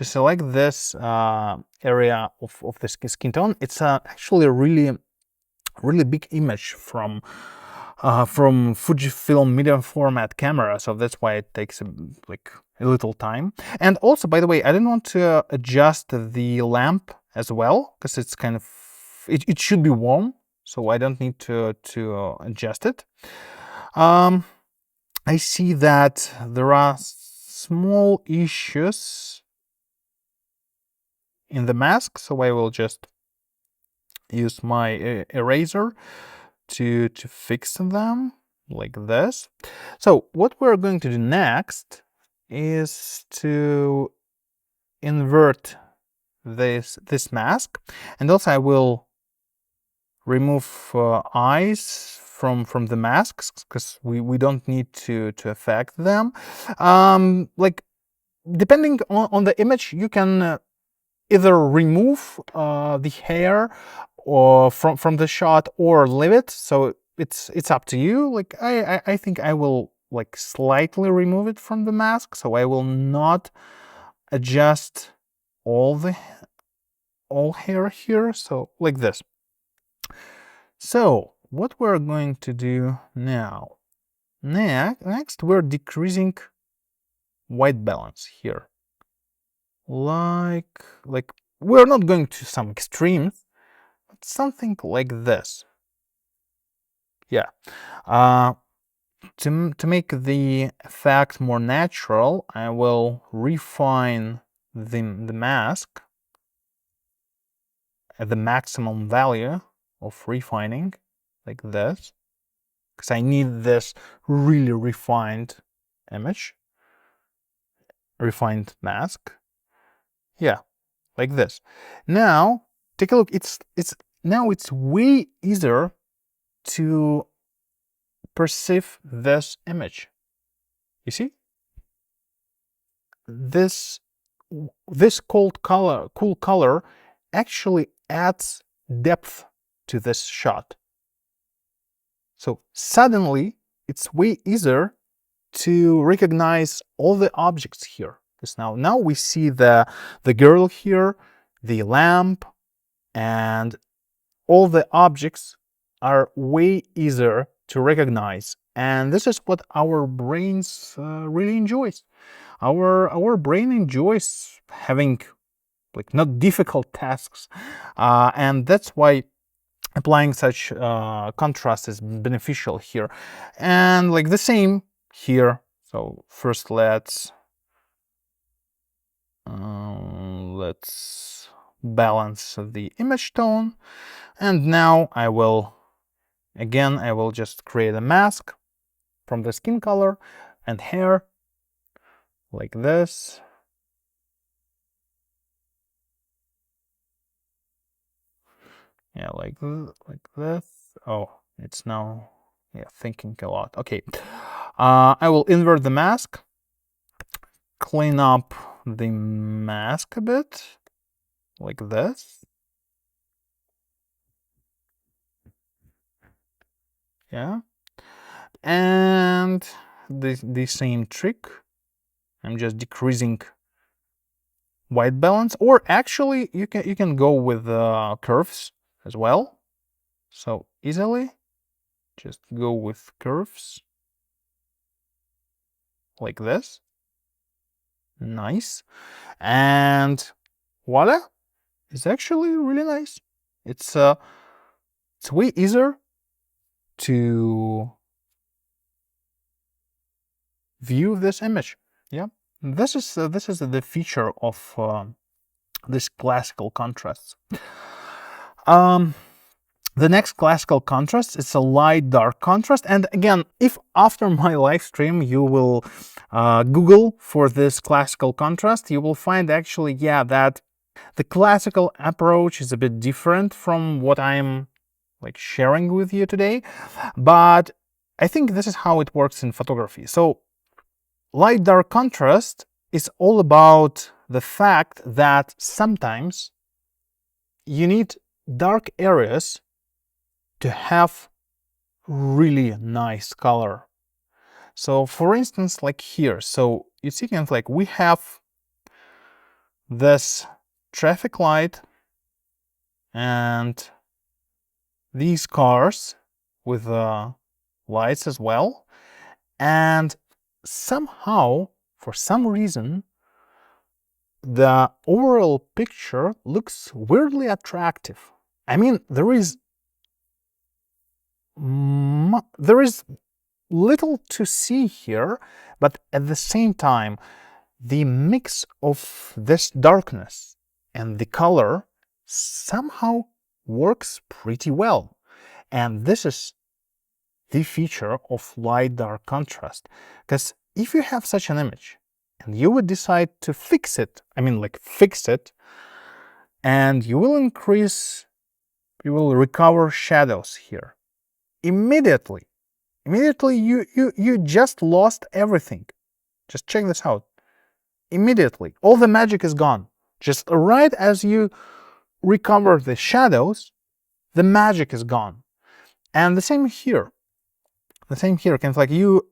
[SPEAKER 1] select this area of the skin tone. It's actually a really big image from Fujifilm medium format camera, so that's why it takes like a little time. And also, by the way, I didn't want to adjust the lamp as well because it's kind of it should be warm, so I don't need to adjust it. I see that there are small issues in the mask, so I will just use my eraser to fix them like this. So what we're going to do next is to invert this mask, and also I will remove eyes from the masks because we don't need to affect them. Like depending on the image, you can either remove the hair or from the shot or leave it. So it's up to you. Like I think I will like slightly remove it from the mask, so I will not adjust all hair here. So like this. So what we're going to do now? Next we're decreasing white balance here. Like we're not going to some extremes, but something like this. Yeah. To make the effect more natural, I will refine the mask at the maximum value of refining, like this, because I need this really refined image, refined mask. Yeah, like this. Now take a look. Now it's way easier to perceive this image. You see? This cool color actually adds depth to this shot. So suddenly it's way easier to recognize all the objects here. Because now we see the girl here, the lamp, and all the objects are way easier to recognize. And this is what our brains really enjoys. Our brain enjoys having like not difficult tasks, and that's why applying such contrast is beneficial here. And like the same here. So first let's balance the image tone, and now I will just create a mask from the skin color and hair like this. Yeah, like this. Oh, it's now thinking a lot. Okay, I will invert the mask, clean up the mask a bit like this. Yeah, and the same trick. I'm just decreasing white balance, or actually you can go with curves as well. So easily just go with curves like this. Nice. And voila, it's actually really nice. It's way easier to view this image. Yeah, this is the feature of this classical contrasts. The next classical contrast is a light-dark contrast. And again, if after my live stream you will Google for this classical contrast, you will find actually, yeah, that the classical approach is a bit different from what I'm like sharing with you today. But I think this is how it works in photography. So light-dark contrast is all about the fact that sometimes you need dark areas to have really nice color. So for instance, like here, so you see kind of like we have this traffic light and these cars with lights as well, and somehow for some reason the overall picture looks weirdly attractive. I mean, there is little to see here, but at the same time, the mix of this darkness and the color somehow works pretty well. And this is the feature of light-dark contrast. Because if you have such an image and you would decide to fix it, and you will recover shadows here. Immediately you just lost everything. Just check this out. Immediately, all the magic is gone. Just right as you recover the shadows, the magic is gone. And the same here. Kind of like you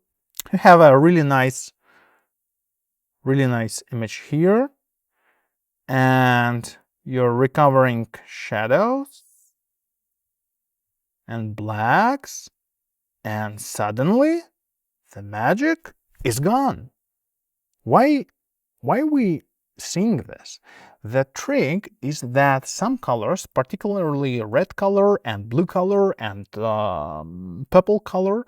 [SPEAKER 1] have a really nice image here, and you're recovering shadows and blacks, and suddenly the magic is gone. Why we seeing this? The trick is that some colors, particularly red color and blue color and purple color,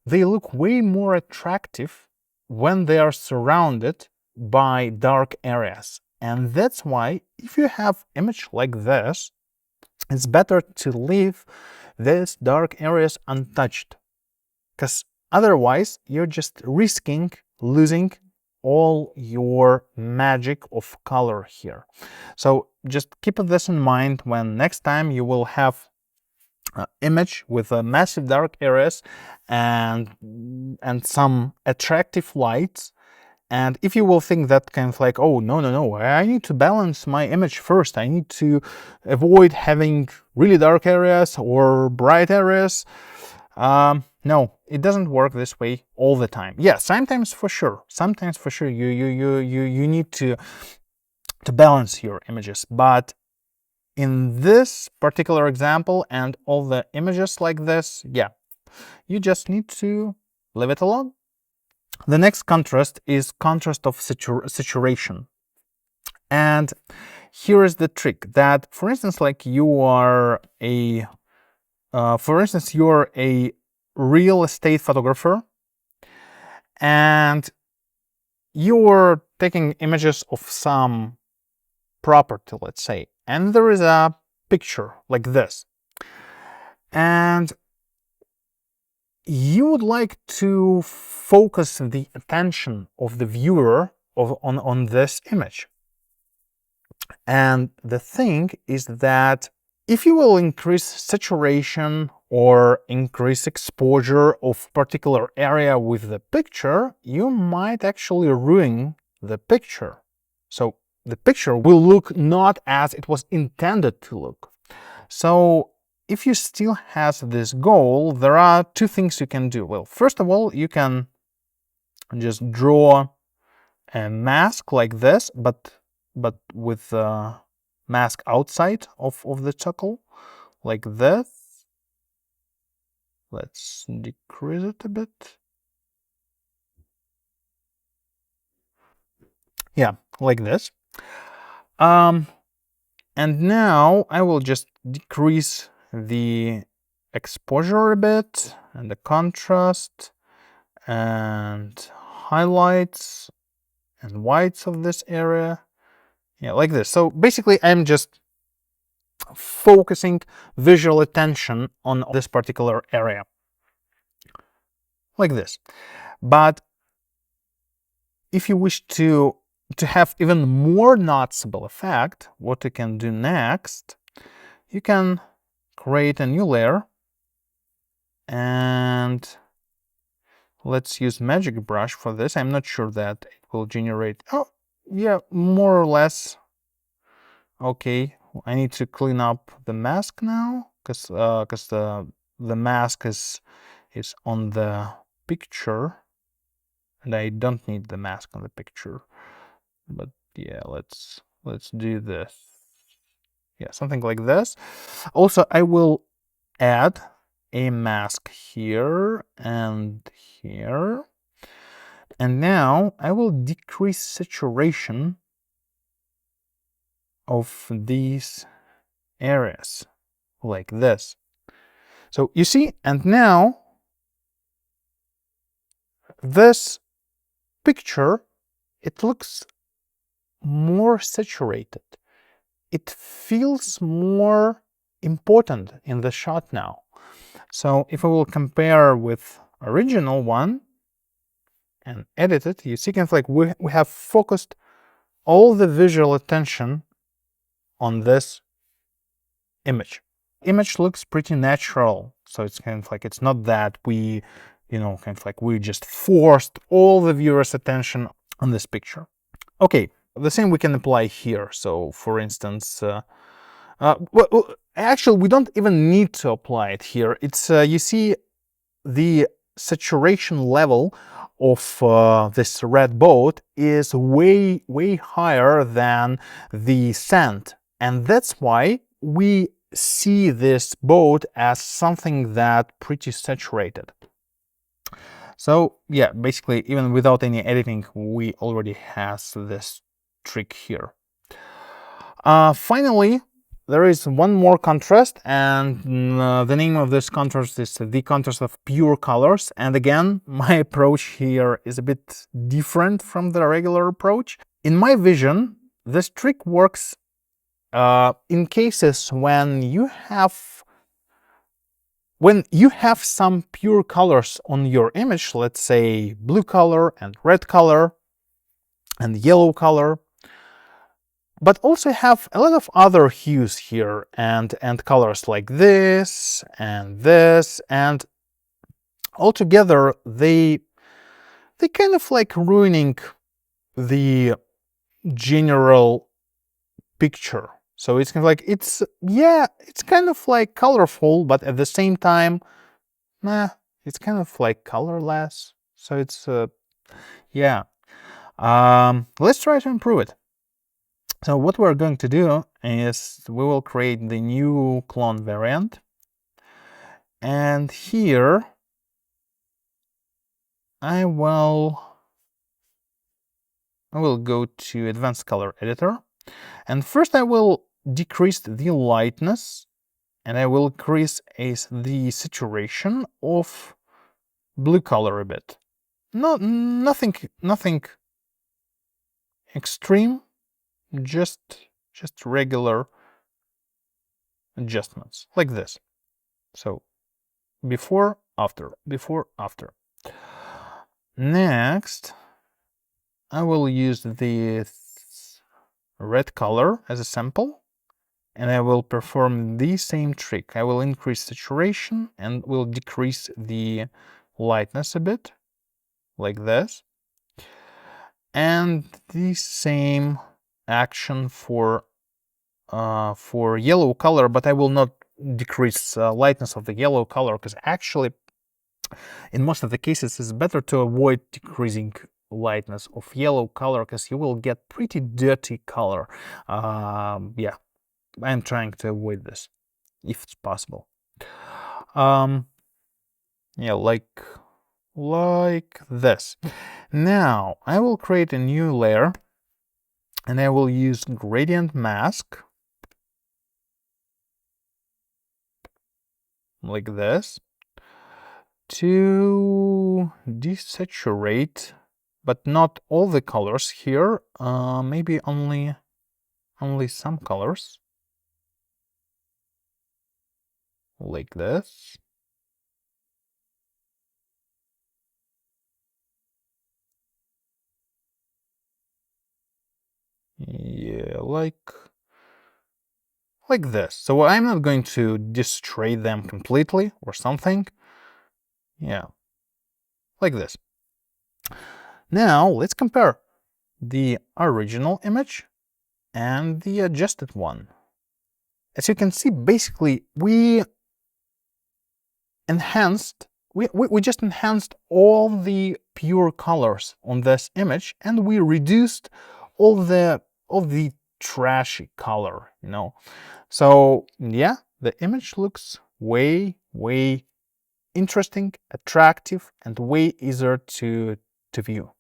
[SPEAKER 1] they look way more attractive when they are surrounded by dark areas. And that's why if you have image like this, it's better to leave these dark areas untouched. Because Otherwise, you're just risking losing all your magic of color here. So just keep this in mind when next time you will have image with massive dark areas and some attractive lights. And if you will think that kind of like, oh, no, I need to balance my image first. I need to avoid having really dark areas or bright areas. No, it doesn't work this way all the time. Yeah, sometimes for sure. Sometimes for sure you need to balance your images. But in this particular example and all the images like this, yeah, you just need to leave it alone. The next contrast is contrast of saturation. And here is the trick that, for instance, like you're a real estate photographer and you're taking images of some property, let's say, and there is a picture like this. And you would like to focus the attention of the viewer on this image. And the thing is that if you will increase saturation or increase exposure of particular area with the picture, you might actually ruin the picture. So the picture will look not as it was intended to look. So if you still have this goal, there are two things you can do. Well, first of all, you can just draw a mask like this, but with the mask outside of the circle, like this. Let's decrease it a bit. Yeah, like this. And now I will just decrease the exposure a bit and the contrast and highlights and whites of this area. Yeah, like this. So basically I'm just focusing visual attention on this particular area. Like this. But if you wish to have even more noticeable effect, what you can do next, you can create a new layer and let's use magic brush for this. I'm not sure that it will generate, oh yeah, more or less. Okay, I need to clean up the mask now because the mask is on the picture and I don't need the mask on the picture. But yeah, let's do this. Yeah, something like this. Also, I will add a mask here and here. And now I will decrease saturation of these areas like this. So you see, and now this picture, it looks more saturated. It feels more important in the shot now. So if I will compare with original one and edit it, you see kind of like we have focused all the visual attention on this image. Image looks pretty natural. So it's kind of like, it's not that we, kind of like we just forced all the viewer's attention on this picture. Okay, the same we can apply here. So for instance, well, actually, we don't even need to apply it here. It's, you see the saturation level of this red boat is way higher than the sand. And that's why we see this boat as something that pretty saturated. So yeah, basically, even without any editing, we already have this trick here. Finally, there is one more contrast, and the name of this contrast is the contrast of pure colors. And again, my approach here is a bit different from the regular approach. In my vision, this trick works in cases when you have when you have some pure colors on your image, let's say blue color and red color and yellow color, but also have a lot of other hues here and colors like this, and altogether they kind of like ruining the general picture. So it's kind of like, it's, yeah, it's kind of like colorful, but at the same time, nah, it's kind of like colorless. So it's yeah. Let's try to improve it. So what we're going to do is we will create the new clone variant, and here I will go to Advanced Color Editor, and first I will decrease the lightness, and I will increase the saturation of blue color a bit. Nothing extreme, just regular adjustments like this. So before, after, before, after. Next, I will use this red color as a sample, and I will perform the same trick. I will increase saturation and will decrease the lightness a bit, like this. And the same action for yellow color, but I will not decrease lightness of the yellow color, because actually in most of the cases it's better to avoid decreasing lightness of yellow color, because you will get pretty dirty color. Yeah, I'm trying to avoid this if it's possible. Yeah, like this. Now I will create a new layer, and I will use gradient mask like this to desaturate, but not all the colors here, maybe only some colors, like this. Yeah, like this. So I'm not going to destroy them completely or something. Yeah, like this. Now let's compare the original image and the adjusted one. As you can see, basically we just enhanced all the pure colors on this image, and we reduced all the trashy color, you know. So yeah, the image looks way interesting, attractive, and way easier to view.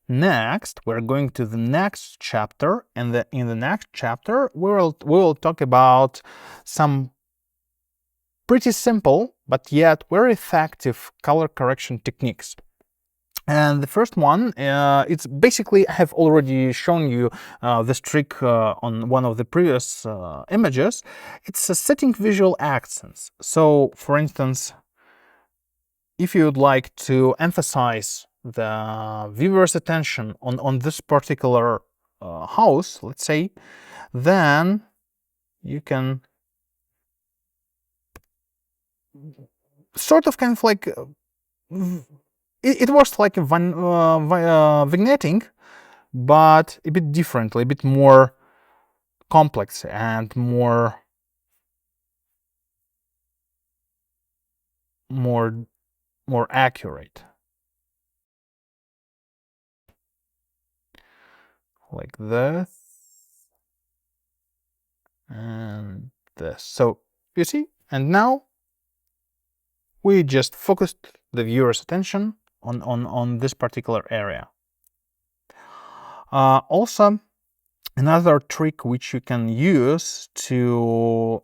[SPEAKER 1] Next, we're going to the next chapter, and in the next chapter we will talk about some pretty simple but yet very effective color correction techniques. And the first one, it's basically, I have already shown you this trick on one of the previous images. It's setting visual accents. So, for instance, if you would like to emphasize the viewer's attention on this particular house, let's say, then you can sort of kind of like it works like a vignetting, but a bit differently, a bit more complex and more accurate, like this and this. So you see, and now we just focused the viewer's attention on this particular area. Also, another trick which you can use to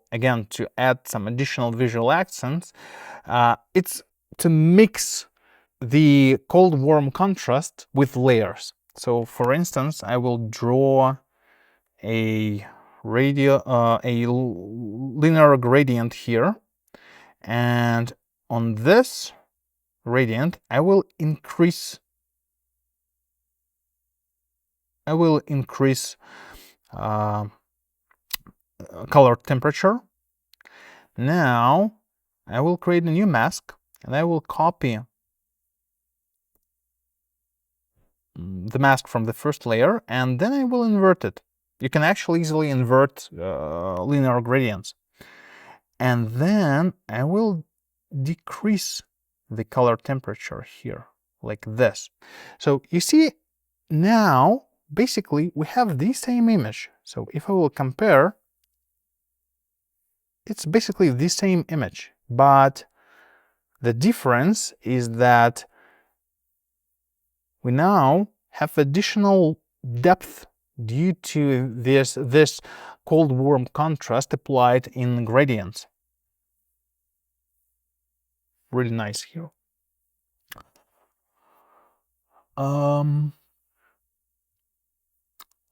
[SPEAKER 1] add some additional visual accents, it's to mix the cold-warm contrast with layers. So for instance, I will draw a linear gradient here, and on this gradient I will increase color temperature. Now I will create a new mask and I will copy the mask from the first layer, and then I will invert it. You can actually easily invert linear gradients. And then I will decrease the color temperature here, like this. So you see, now basically we have the same image. So if I will compare, it's basically the same image, but the difference is that we now have additional depth due to this cold warm contrast applied in gradients. Really nice here.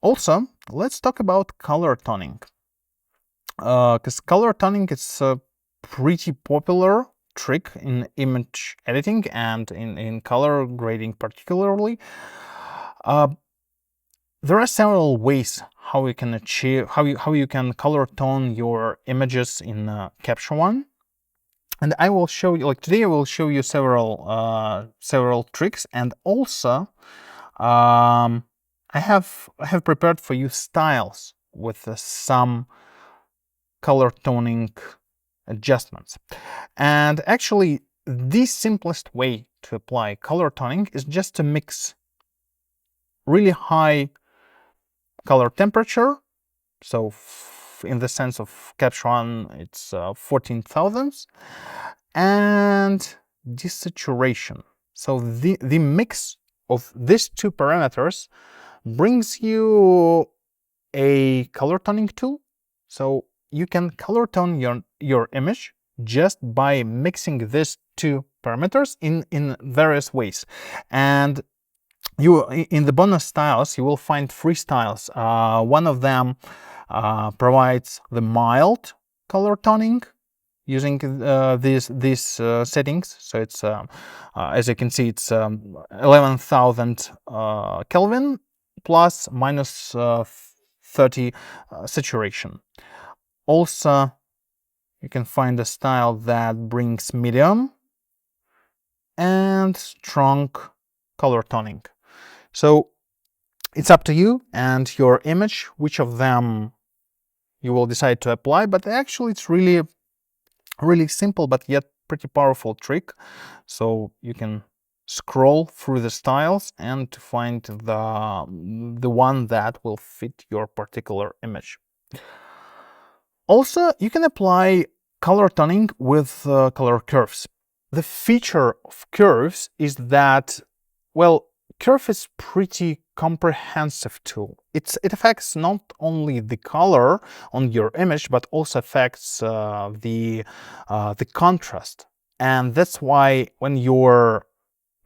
[SPEAKER 1] Also, let's talk about color toning, because color toning is a pretty popular trick in image editing and in color grading particularly. There are several ways how you can achieve how you can color tone your images in Capture One, and I will show you, like today I will show you several tricks, and also I have prepared for you styles with some color toning adjustments. And actually, the simplest way to apply color toning is just to mix really high color temperature. So in the sense of Capture One, it's 14 thousandths, and desaturation. So the mix of these two parameters brings you a color toning tool. So you can color tone your image just by mixing these two parameters in various ways. And you, in the bonus styles, you will find 3 styles. One of them provides the mild color toning using these settings. So it's as you can see, it's 11,000 Kelvin plus minus 30 saturation. Also, you can find a style that brings medium and strong color toning. So it's up to you and your image which of them you will decide to apply, but actually it's really simple but yet pretty powerful trick. So you can scroll through the styles and to find the one that will fit your particular image. Also, you can apply color toning with color curves. The feature of curves is that, well, curve is pretty comprehensive tool. It affects not only the color on your image, but also affects the contrast. And that's why when you're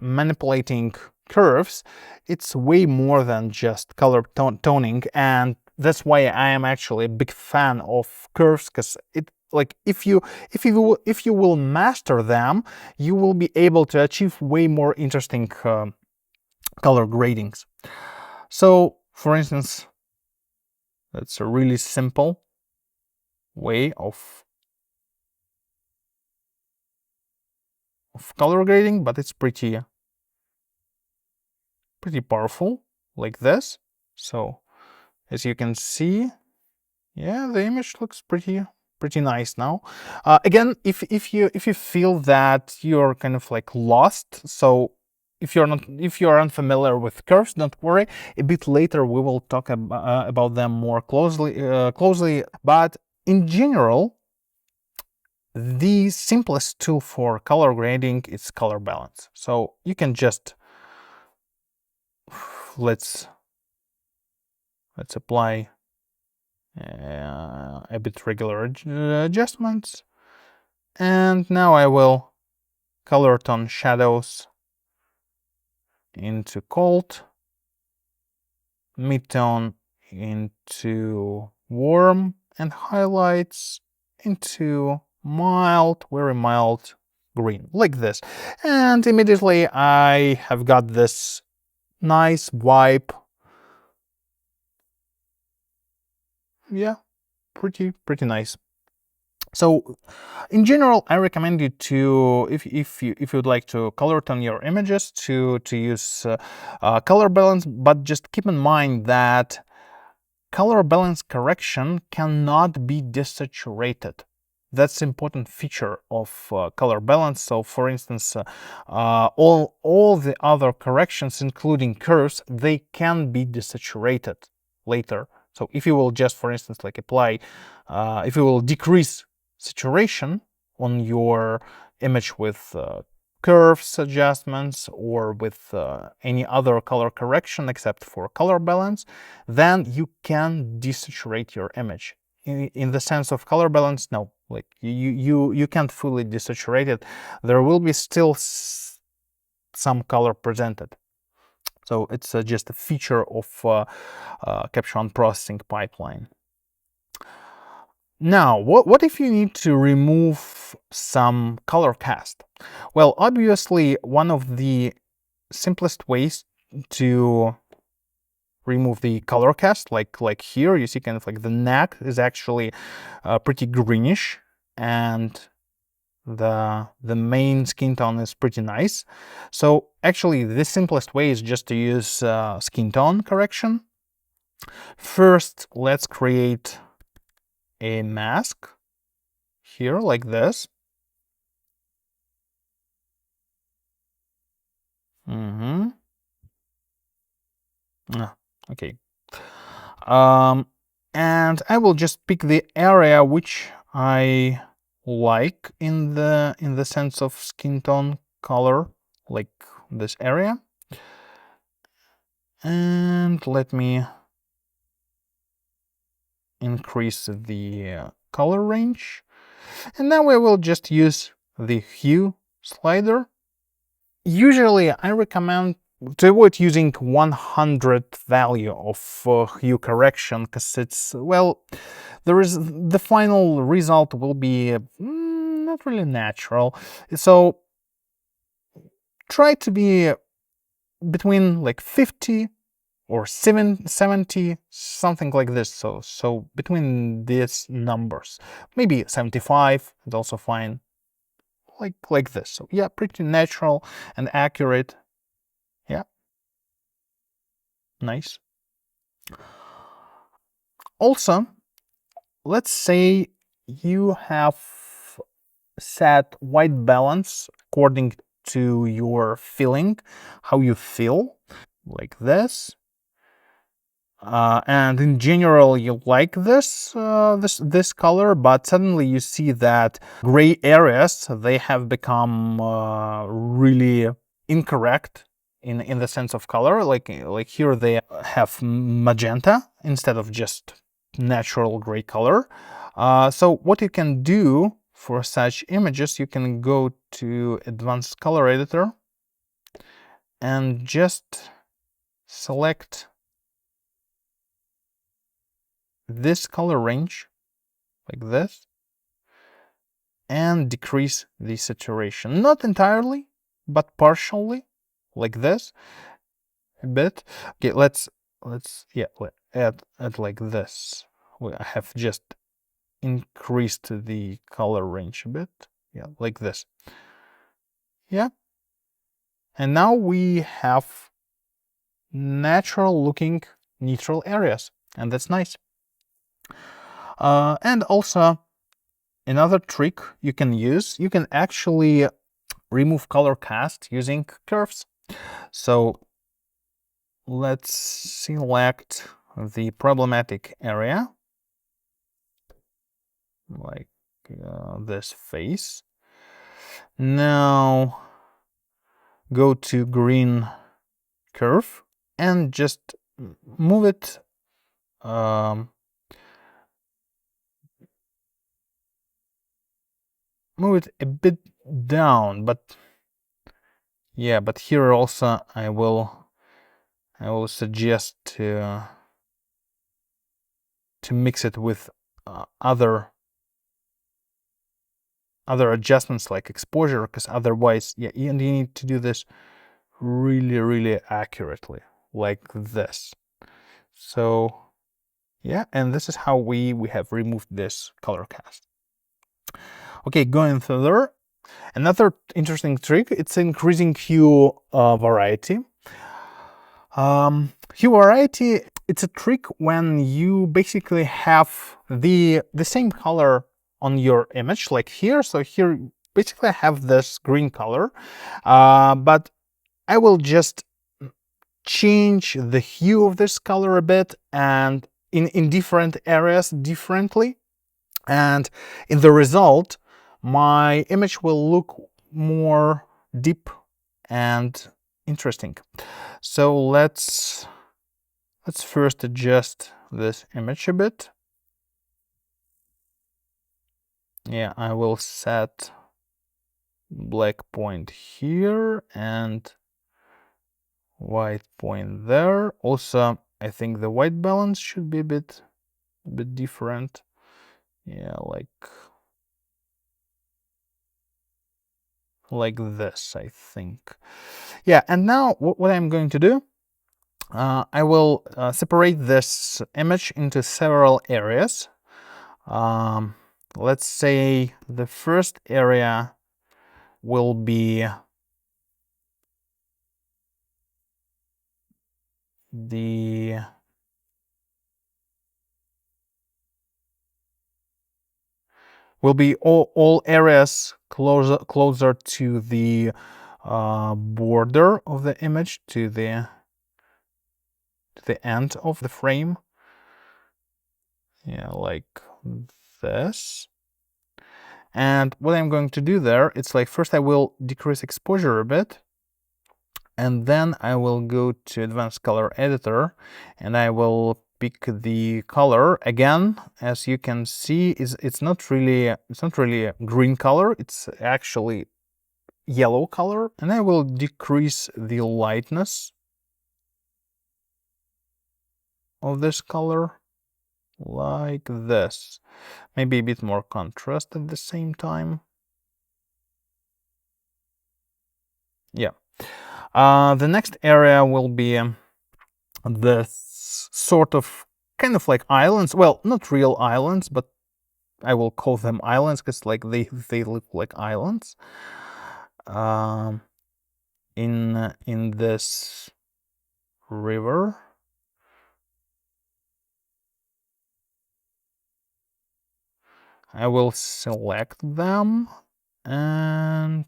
[SPEAKER 1] manipulating curves, it's way more than just color toning. And that's why I am actually a big fan of curves, because it, like, if you will master them, you will be able to achieve way more interesting color gradings. So, for instance, that's a really simple way of color grading, but it's pretty powerful, like this. So, as you can see, yeah, the image looks pretty nice now. Again, if you feel that you're kind of like lost, so if you're unfamiliar with curves, don't worry. A bit later we will talk about them more closely. But in general, the simplest tool for color grading is color balance. So you can just let's apply a bit regular adjustments, and now I will color tone shadows into cold, midtone into warm and highlights into mild, very mild green, like this. And immediately I have got this nice vibe. Yeah, pretty nice. So in general, I recommend you to, if you'd like to color tone your images, to use color balance, but just keep in mind that color balance correction cannot be desaturated. That's an important feature of color balance. So for instance, all the other corrections, including curves, they can be desaturated later. So if you will just, for instance, like apply, if you will decrease saturation on your image with curves adjustments or with any other color correction except for color balance, then you can desaturate your image. In the sense of color balance, no, like you can't fully desaturate it. There will be still some color presented. So it's just a feature of capture processing pipeline. Now, what if you need to remove some color cast? Well, obviously, one of the simplest ways to remove the color cast, like here, you see kind of like the neck is actually pretty greenish, and the main skin tone is pretty nice. So actually, the simplest way is just to use skin tone correction. First, let's create a mask here like this. Okay. And I will just pick the area which I like in the sense of skin tone color, like this area. And let me increase the color range. And now I will just use the hue slider. Usually I recommend to avoid using 100 value of hue correction, because it's, well, the final result will be not really natural. So try to be between like 50 or 70, something like this. So between these numbers, maybe 75 is also fine, like this. So yeah, pretty natural and accurate. Yeah, nice. Also, let's say you have set white balance according to your feeling, how you feel, like this. And in general, you like this color, but suddenly you see that gray areas, they have become really incorrect in the sense of color. Like here they have magenta instead of just natural gray color. So what you can do for such images, you can go to Advanced Color Editor and just select this color range like this and decrease the saturation, not entirely but partially, like this a bit. Okay, let's add like this. I have just increased the color range a bit, yeah, like this. Yeah, and now we have natural looking neutral areas, and that's nice. And also another trick you can use, you can actually remove color cast using curves. So let's select the problematic area, like this face. Now go to green curve and just move it a bit down, but yeah, but here also I will suggest to to mix it with other adjustments like exposure, because otherwise, yeah, you need to do this really accurately, like this. So yeah, and this is how we have removed this color cast. Okay, going further, another interesting trick, it's increasing hue variety. Hue variety, it's a trick when you basically have the same color on your image, like here. So here, basically I have this green color, but I will just change the hue of this color a bit and in different areas differently. And in the result, my image will look more deep and interesting. So let's first adjust this image a bit. Yeah, I will set black point here and white point there. Also, I think the white balance should be a bit different. Yeah, like this, I think. Yeah, and now what I'm going to do, I will separate this image into several areas. Let's say the first area will be all areas closer to the border of the image, to the end of the frame. Yeah, like this. And what I'm going to do there, it's like first I will decrease exposure a bit, and then I will go to Advanced Color Editor, and I will pick the color again. As you can see, it's not really a green color, it's actually yellow color, and I will decrease the lightness of this color like this. Maybe a bit more contrast at the same time. Yeah. The next area will be this sort of kind of like islands. Well, not real islands, but I will call them islands because like they look like islands. In this river. I will select them and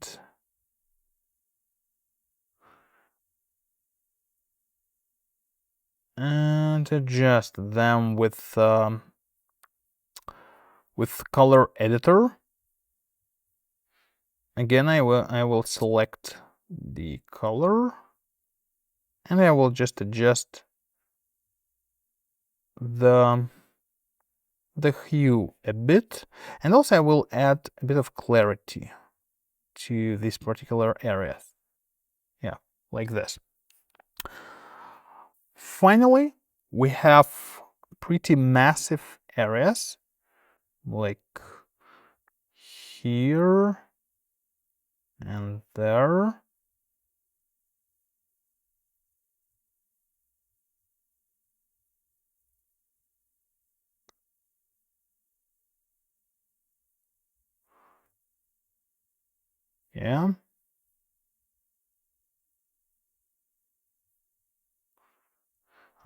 [SPEAKER 1] adjust them with color editor. Again, I will select the color, and I will just adjust the hue a bit, and also I will add a bit of clarity to this particular area. Yeah, like this. Finally, we have pretty massive areas like here and there. Yeah.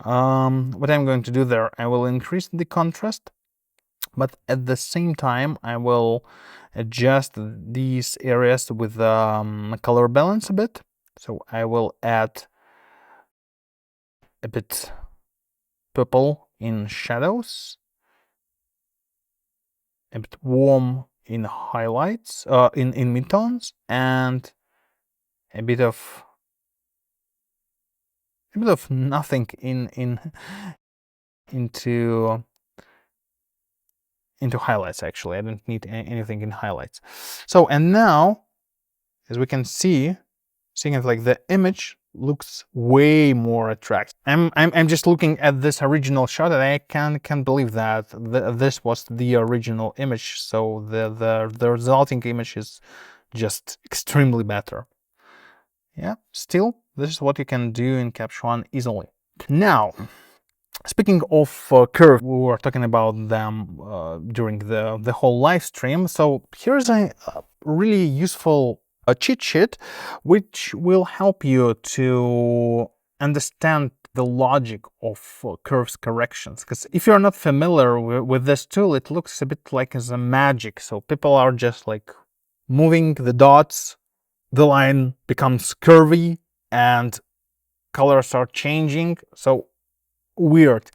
[SPEAKER 1] What I'm going to do there, I will increase the contrast, but at the same time, I will adjust these areas with color balance a bit. So I will add a bit purple in shadows, a bit warm in highlights, in midtones, and a bit of nothing into highlights. Actually, I don't need anything in highlights. So, and now, as we can see, seeing it like the image looks way more attractive. I'm just looking at this original shot and I can't believe that this was the original image. So the resulting image is just extremely better. Yeah, still, this is what you can do in Capture One easily. Now, speaking of curves, we were talking about them during the whole live stream. So here's a really useful cheat sheet, which will help you to understand the logic of curves corrections. Because if you're not familiar with this tool, it looks a bit like as a magic. So people are just like moving the dots, the line becomes curvy, and colors are changing. So weird.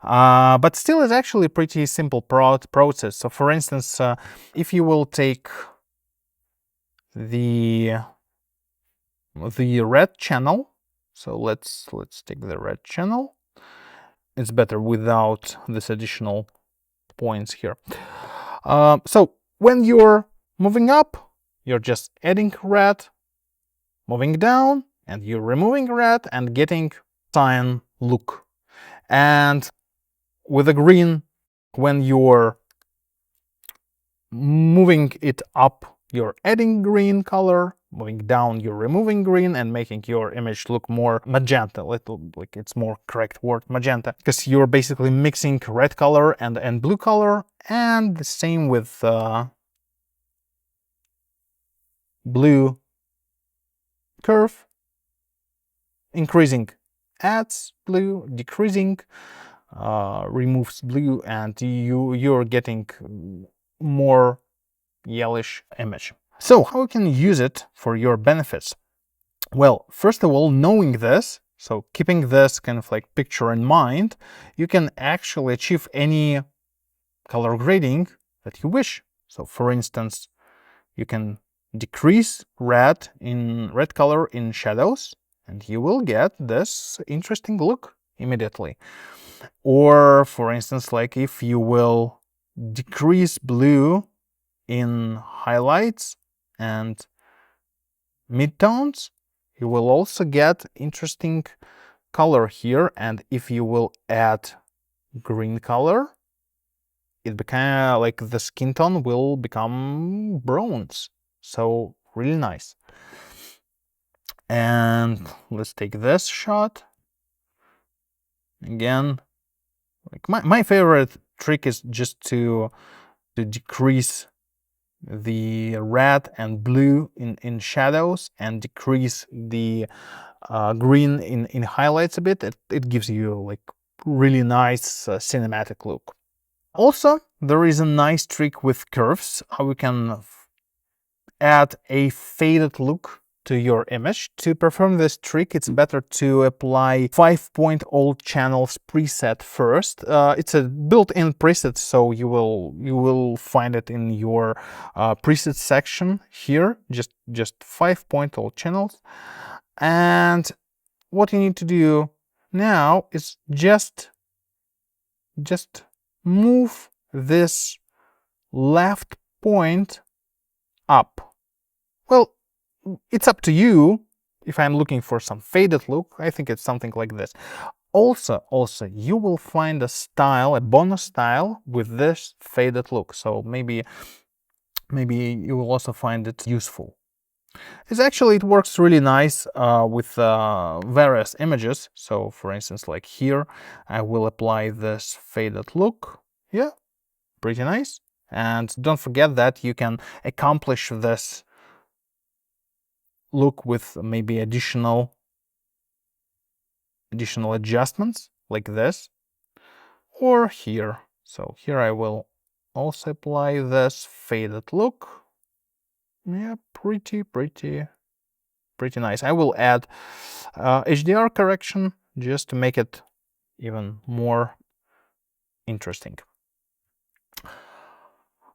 [SPEAKER 1] But still, it's actually a pretty simple process. So for instance, if you will take the red channel, so let's take the red channel. It's better without this additional points here. So when you're moving up, you're just adding red, moving down, and you're removing red and getting cyan look. And with the green, when you're moving it up, you're adding green color, moving down, you're removing green and making your image look more magenta, like it's more correct word, magenta, because you're basically mixing red color and blue color. And the same with blue curve, increasing adds blue, decreasing removes blue, and you're getting more yellowish image. So how you can use it for your benefits? Well, first of all, knowing this, so keeping this kind of like picture in mind, you can actually achieve any color grading that you wish. So for instance, you can decrease red color in shadows, and you will get this interesting look immediately. Or for instance, like if you will decrease blue in highlights and midtones, you will also get interesting color here. And if you will add green color, it became like the skin tone will become bronze. So really nice. And let's take this shot again. Like my favorite trick is just to decrease the red and blue in shadows and decrease the green in highlights a bit. It gives you like really nice cinematic look. Also, there is a nice trick with curves, how we can add a faded look to your image. To perform this trick, it's better to apply 5-point all channels preset first. It's a built-in preset, so you will find it in your preset section here. Just 5-point all channels. And what you need to do now is just move this left point up. Well, it's up to you. If I'm looking for some faded look, I think it's something like this. Also, you will find a style, a bonus style with this faded look. So maybe you will also find it useful. It works really nice with various images. So for instance, like here, I will apply this faded look. Yeah, pretty nice. And don't forget that you can accomplish this look with maybe additional adjustments like this or here. So here I will also apply this faded look. Yeah, pretty nice. I will add HDR correction just to make it even more interesting.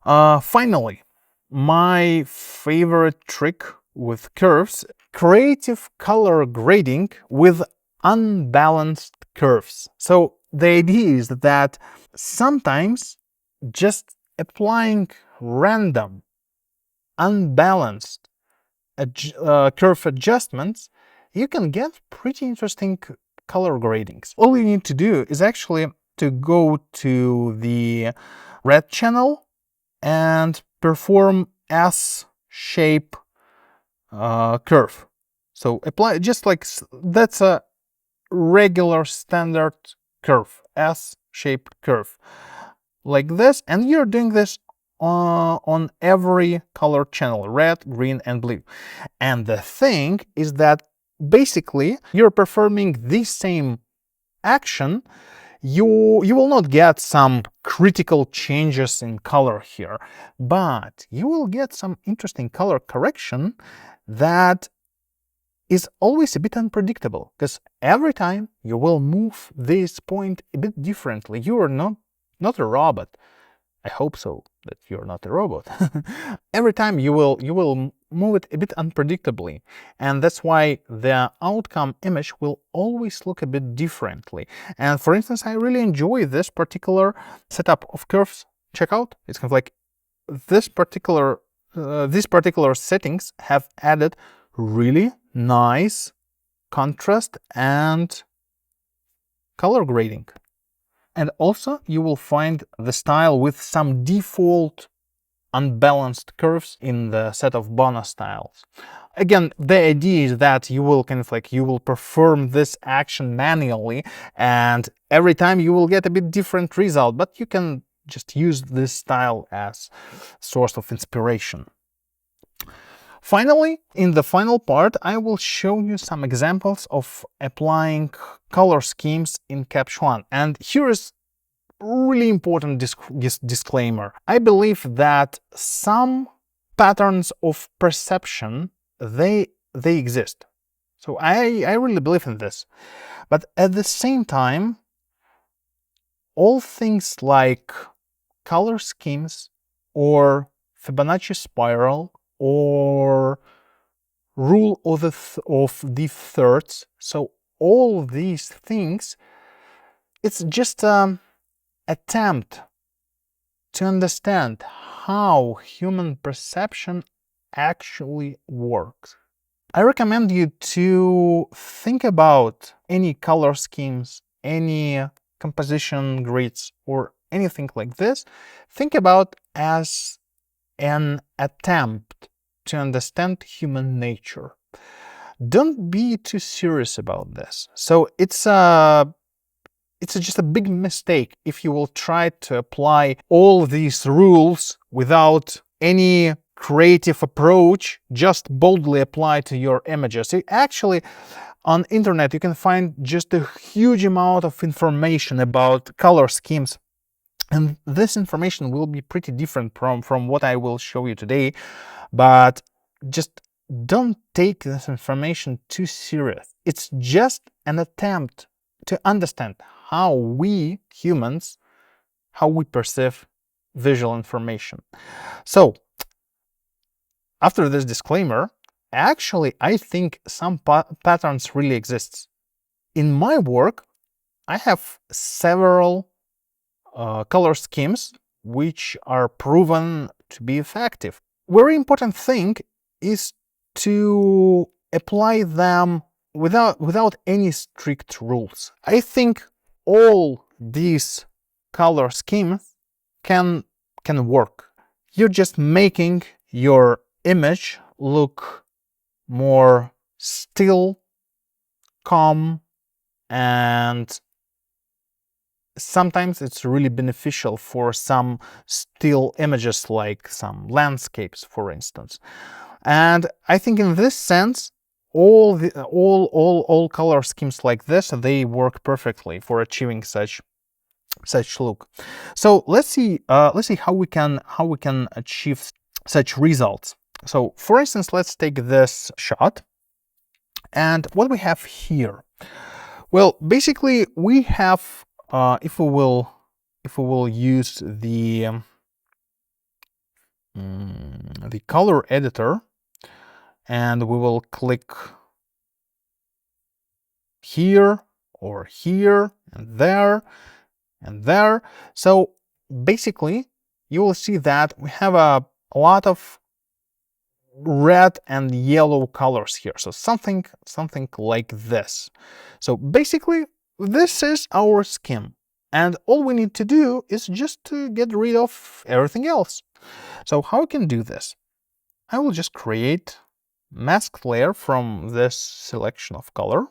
[SPEAKER 1] Finally, my favorite trick with curves, creative color grading with unbalanced curves. So the idea is that sometimes just applying random, unbalanced curve adjustments, you can get pretty interesting color gradings. All you need to do is actually to go to the red channel and perform S-shape curve. So apply just like that's a regular standard curve, S-shaped curve, like this, and you're doing this on every color channel, red, green, and blue. And the thing is that basically you're performing the same action. You will not get some critical changes in color here, but you will get some interesting color correction that is always a bit unpredictable, because every time you will move this point a bit differently. You are not a robot. I hope so, that you're not a robot. Every time you will move it a bit unpredictably, and that's why the outcome image will always look a bit differently. And for instance, I really enjoy this particular setup of curves. Check out, it's kind of like this particular these particular settings have added really nice contrast and color grading. And also you will find the style with some default unbalanced curves in the set of bonus styles. Again, the idea is that you will kind of like you will perform this action manually, and every time you will get a bit different result, but you can just use this style as source of inspiration. Finally, in the final part, I will show you some examples of applying color schemes in Capture One. And here is really important disclaimer. I believe that some patterns of perception, they exist. So I really believe in this. But at the same time, all things like color schemes or Fibonacci spiral or rule of the thirds, so all these things, it's just attempt to understand how human perception actually works. I recommend you to think about any color schemes, any composition grids, or anything like this. Think about as an attempt to understand human nature. Don't be too serious about this. So it's just a big mistake if you will try to apply all these rules without any creative approach, just boldly apply to your images. Actually, on internet you can find just a huge amount of information about color schemes, and this information will be pretty different from what I will show you today, but just don't take this information too serious. It's just an attempt to understand how we humans, how we perceive visual information. So, after this disclaimer, actually, I think some patterns really exist. In my work, I have several color schemes which are proven to be effective. Very important thing is to apply them without any strict rules. I think all these color schemes can work. You're just making your image look more still, calm, and sometimes it's really beneficial for some still images, like some landscapes, for instance. And I think in this sense, all color schemes like this, they work perfectly for achieving such look. So let's see how we can achieve such results. So for instance, let's take this shot, and what we have here. Well, basically we have if we will use the color editor, and we will click here or here and there and there. So basically you will see that we have a lot of red and yellow colors here. So something like this. So basically, this is our scheme. And all we need to do is just to get rid of everything else. So how I can do this? I will just create masked layer from this selection of color,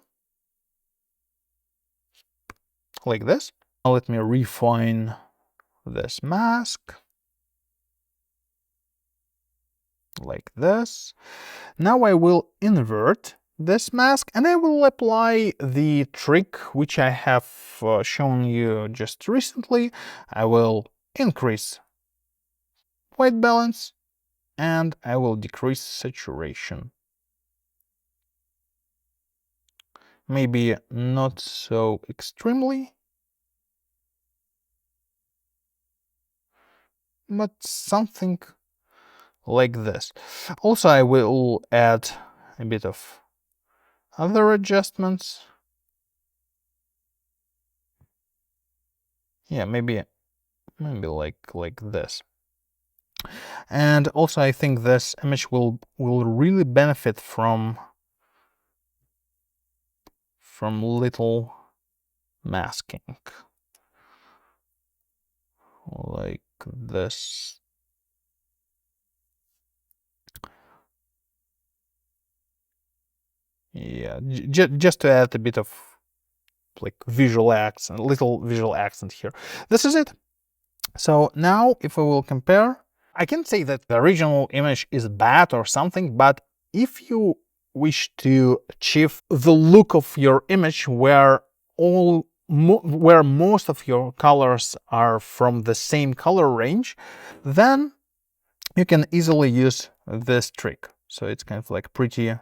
[SPEAKER 1] like this. Now let me refine this mask, like this. Now I will invert this mask and I will apply the trick which I have shown you just recently. I will increase white balance and I will decrease saturation. Maybe not so extremely, but something like this. Also, I will add a bit of other adjustments. Yeah, maybe like this. And also, I think this image will really benefit from little masking, like this. Yeah, just to add a bit of like visual accent, little visual accent here. This is it. So now if I will compare, I can say that the original image is bad or something, but if you wish to achieve the look of your image where most of your colors are from the same color range, then you can easily use this trick. So it's kind of like pretty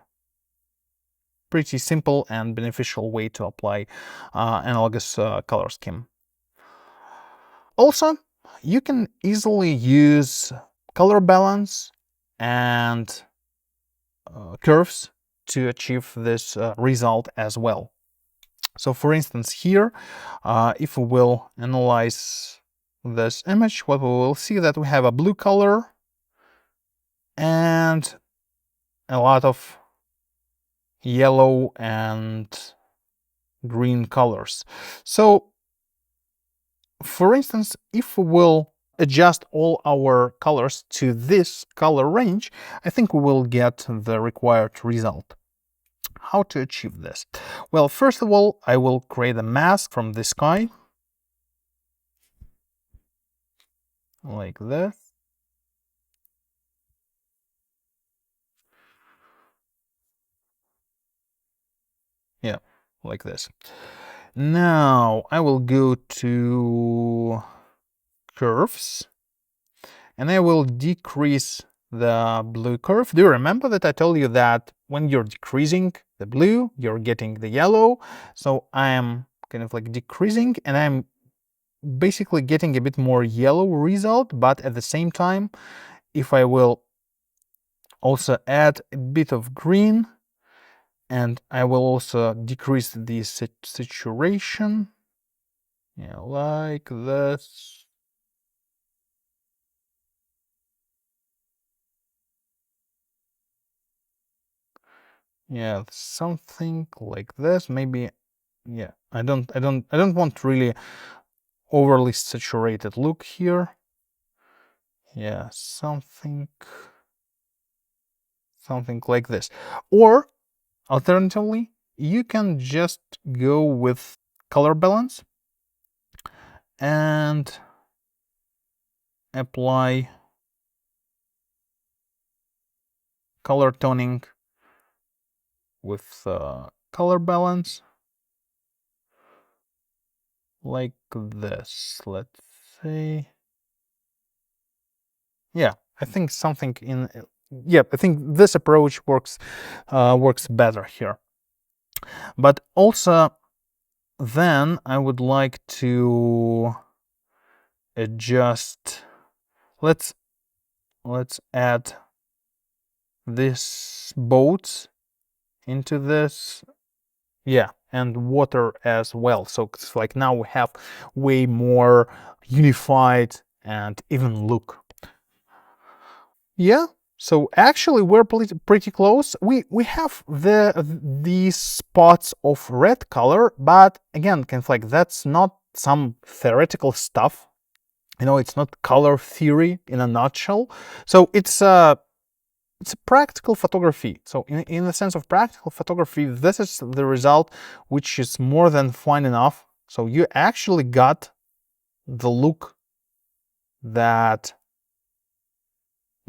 [SPEAKER 1] simple and beneficial way to apply analogous color scheme. Also, you can easily use color balance and curves to achieve this result as well. So for instance, here, if we will analyze this image, what we will see that we have a blue color and a lot of yellow and green colors. So for instance, if we will adjust all our colors to this color range, I think we will get the required result. How to achieve this? Well, first of all, I will create a mask from the sky, like this. Yeah, like this. Now I will go to curves and I will decrease the blue curve. Do you remember that I told you that when you're decreasing the blue, you're getting the yellow? So I am kind of like decreasing and I'm basically getting a bit more yellow result, but at the same time, if I will also add a bit of green and I will also decrease the saturation, yeah, like this. Yeah, something like this. Maybe, yeah. I don't want really overly saturated look here. Yeah, something like this. Or alternatively, you can just go with color balance and apply color toning with color balance like this. Let's say, yeah, I think something in, yeah, I think this approach works better here. But also, then I would like to adjust. Let's add this boats into this. Yeah, and water as well. So it's like now we have way more unified and even look. Yeah, So actually we're pretty close. We have these spots of red color, but again, kind of like that's not some theoretical stuff. You know, it's not color theory in a nutshell. So it's a practical photography. So in the sense of practical photography, this is the result, which is more than fine enough. So you actually got the look that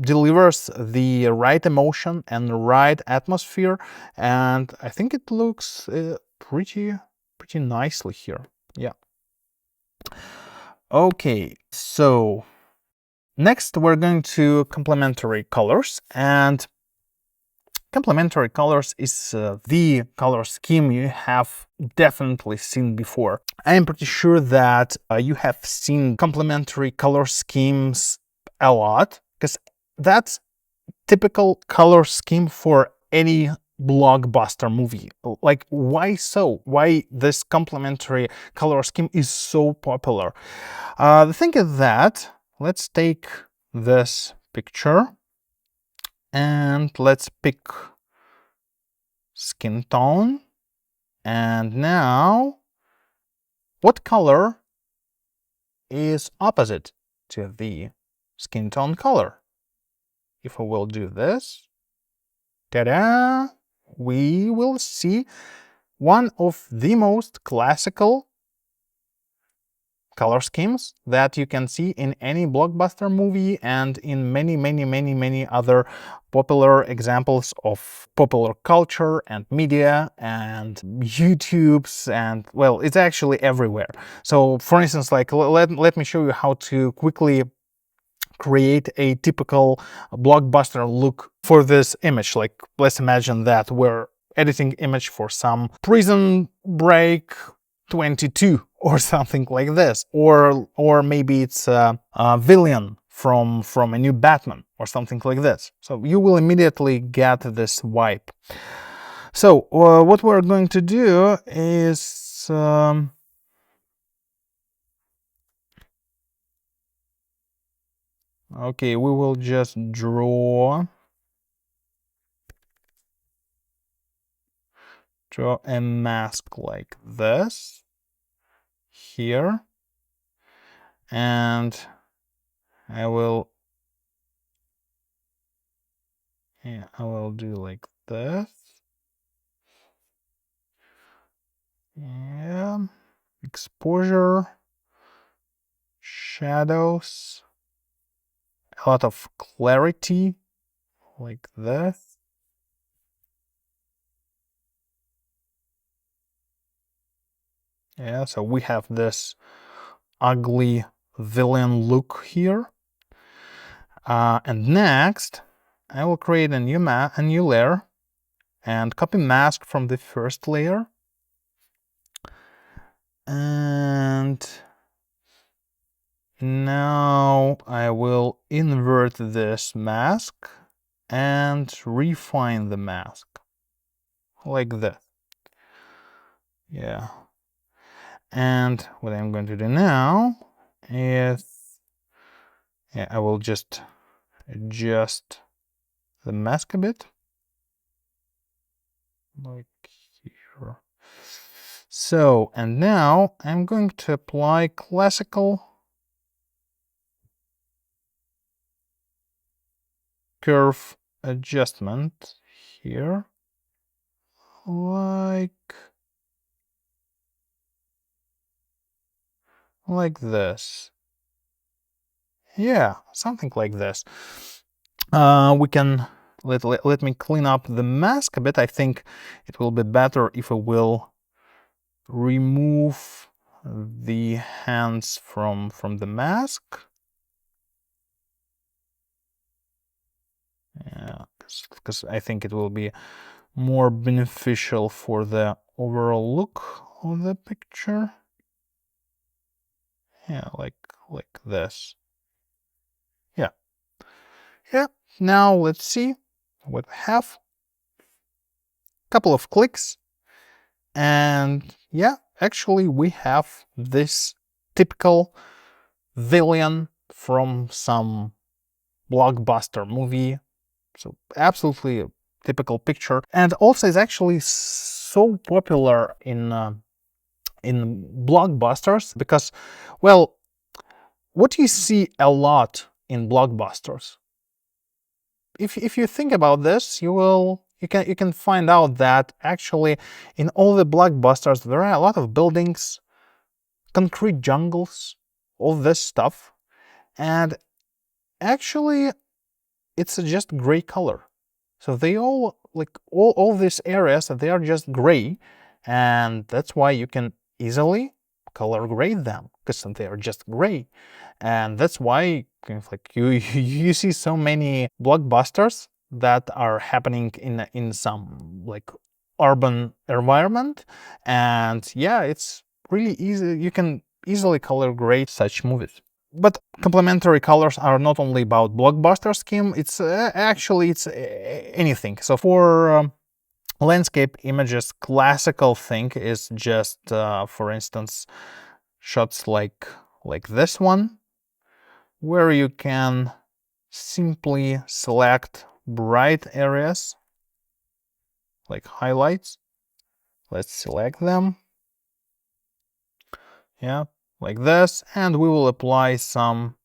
[SPEAKER 1] delivers the right emotion and the right atmosphere, and I think it looks pretty nicely here. Yeah. Okay, so next we're going to complementary colors, and complementary colors is the color scheme you have definitely seen before. I am pretty sure that you have seen complementary color schemes a lot, because that's typical color scheme for any blockbuster movie. Like, why so? Why this complementary color scheme is so popular? The thing is that, let's take this picture and let's pick skin tone. And now, what color is opposite to the skin tone color? If I will do this, ta-da, we will see one of the most classical color schemes that you can see in any blockbuster movie and in many other popular examples of popular culture and media and YouTubes, and well, it's actually everywhere. So for instance, like let me show you how to quickly create a typical blockbuster look for this image. Like, let's imagine that we're editing image for some Prison Break 22 or something like this, or maybe it's a villain from a new Batman or something like this. So you will immediately get this vibe. So what we're going to do is okay, we will just draw a mask like this here, and I will do like this. Yeah, exposure, shadows, a lot of clarity like this. Yeah, so we have this ugly villain look here. And next, I will create a new layer and copy mask from the first layer. And now I will invert this mask and refine the mask like that. Yeah. And what I'm going to do now is, yeah, I will just adjust the mask a bit, like here. So, and now I'm going to apply classical curve adjustment here, like this. Yeah, something like this. We can let me clean up the mask a bit. I think it will be better if I will remove the hands from the mask. Yeah, because I think it will be more beneficial for the overall look of the picture. Yeah, like this. Yeah. Yeah. Now let's see what we have. Couple of clicks, and yeah, actually we have this typical villain from some blockbuster movie So absolutely a typical picture. And also is actually so popular in blockbusters because, well, what you see a lot in blockbusters, if you think about this, you can find out that actually in all the blockbusters there are a lot of buildings, concrete jungles, all this stuff, and actually it's just gray color. So they all, like all these areas, they are just gray, and that's why you can easily color grade them because they are just gray. And that's why kind of like you see so many blockbusters that are happening in some like urban environment. And yeah, it's really easy. You can easily color grade such movies. But complementary colors are not only about blockbuster scheme, it's actually it's anything. So for landscape images, classical thing is just for instance shots like this one, where you can simply select bright areas like highlights. Let's select them, yeah, like this, and we will apply some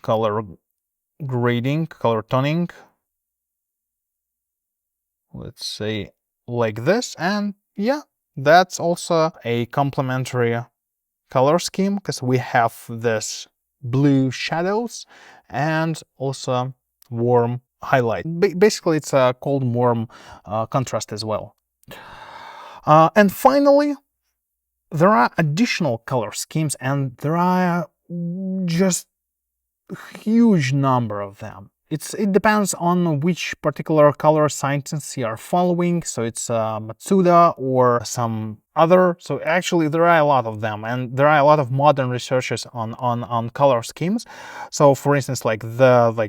[SPEAKER 1] color grading, color toning, let's say like this. And yeah, that's also a complementary color scheme because we have this blue shadows and also warm highlight. Basically it's a cold warm contrast as well. And finally, there are additional color schemes, and there are just huge number of them. It depends on which particular color scientist you are following. So it's Matsuda or some other. So actually there are a lot of them, and there are a lot of modern researchers on color schemes. So for instance, like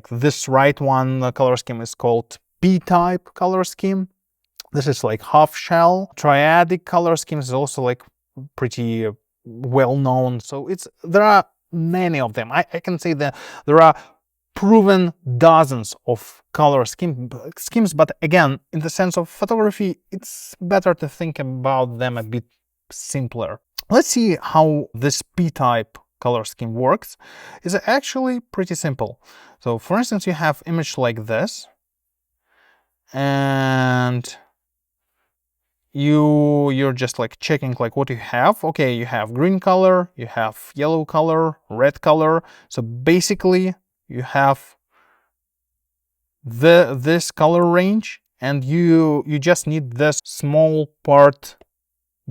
[SPEAKER 1] this right one, the color scheme is called P-type color scheme. This is like half shell. Triadic color schemes is also like pretty well known. So there are many of them. I can say that there are proven dozens of color schemes, but again, in the sense of photography, it's better to think about them a bit simpler. Let's see how this P-type color scheme works. It's actually pretty simple. So for instance, you have image like this, and you're just like checking like what you have. Okay, you have green color, you have yellow color, red color. So basically you have this color range, and you just need this small part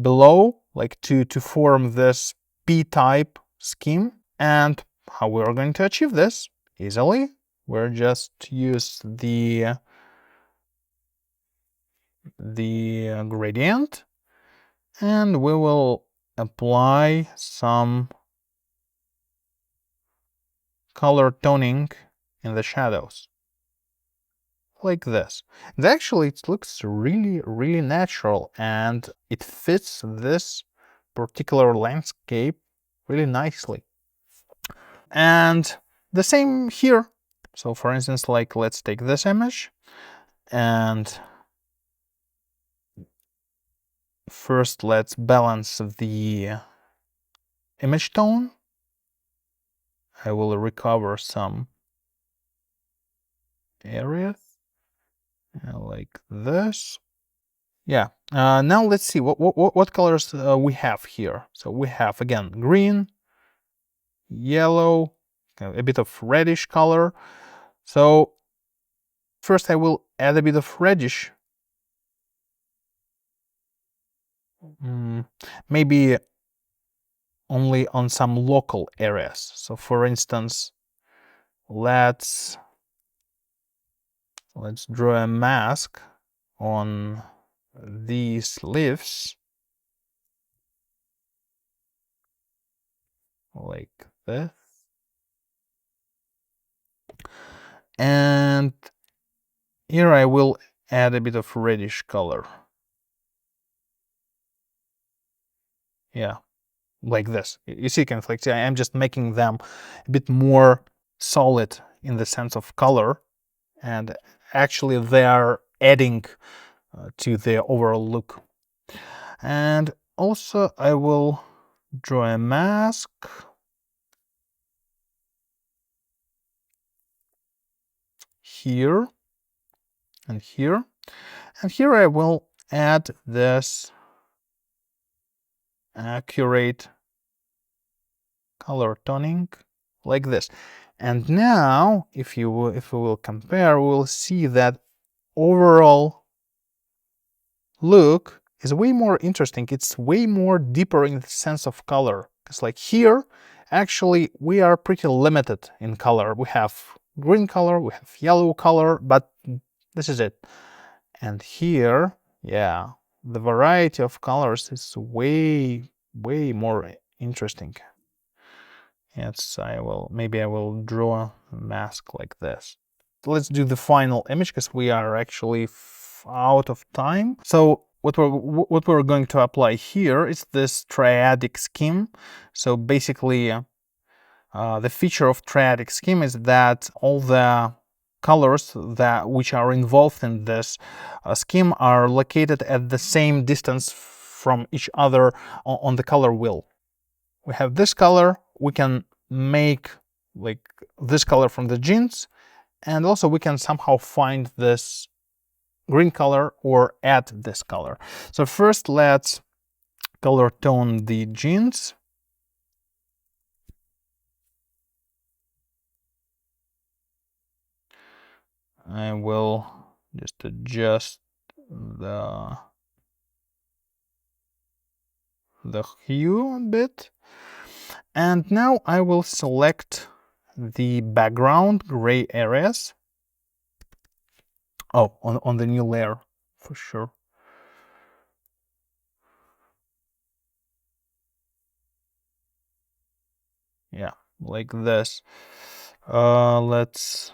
[SPEAKER 1] below like to form this P-type scheme. And how we are going to achieve this easily, we're just use the gradient, and we will apply some color toning in the shadows like this. And actually it looks really natural, and it fits this particular landscape really nicely. And the same here. So for instance, like let's take this image, and first let's balance the image tone. I will recover some areas like this. Yeah. Now let's see what colors we have here. So we have again green, yellow, a bit of reddish color. So first I will add a bit of reddish. Maybe only on some local areas. So for instance, let's draw a mask on these leaves like this. And here I will add a bit of reddish color. Yeah, like this. You see, kind of like I'm just making them a bit more solid in the sense of color, and actually they are adding to the overall look. And also I will draw a mask here and here, and here I will add this accurate color toning like this. And now if we will compare, we will see that overall look is way more interesting. It's way more deeper in the sense of color. It's like here, actually, we are pretty limited in color. We have green color, we have yellow color, but this is it. And here, yeah, the variety of colors is way more interesting. Yes, maybe I will draw a mask like this. Let's do the final image because we are actually out of time. So what we're going to apply here is this triadic scheme. So basically, the feature of triadic scheme is that all the colors which are involved in this scheme are located at the same distance from each other on the color wheel. We have this color, we can make like this color from the jeans, and also we can somehow find this green color or add this color. So first let's color tone the jeans. I will just adjust the hue a bit. And now I will select the background gray areas. Oh, on the new layer for sure. Yeah, like this. Let's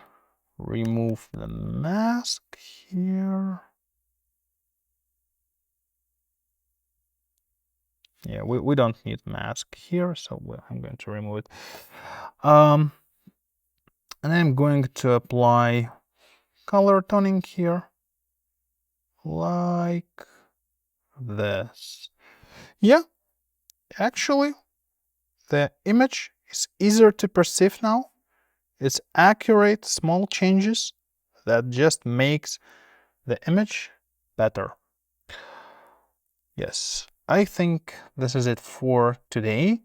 [SPEAKER 1] remove the mask here. Yeah, we don't need mask here, so I'm going to remove it. And I'm going to apply color toning here, like this. Yeah, actually, the image is easier to perceive now. It's accurate, small changes that just makes the image better. Yes, I think this is it for today.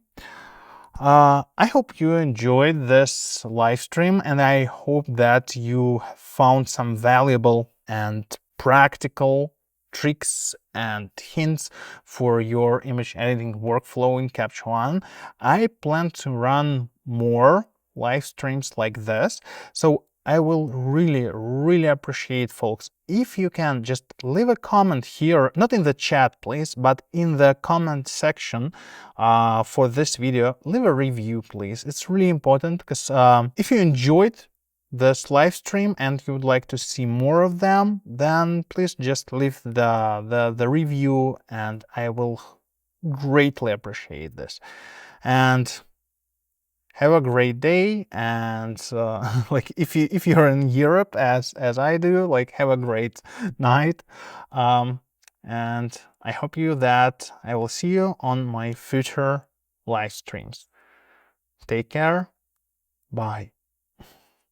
[SPEAKER 1] I hope you enjoyed this live stream, and I hope that you found some valuable and practical tricks and hints for your image editing workflow in Capture One. I plan to run more live streams like this, so I will really appreciate, folks, if you can just leave a comment here, not in the chat, please, but in the comment section for this video. Leave a review, please. It's really important because if you enjoyed this live stream and you would like to see more of them, then please just leave the review, and I will greatly appreciate this. And have a great day, and like if you're in Europe as I do, like have a great night, and I hope that I will see you on my future live streams. Take care. Bye.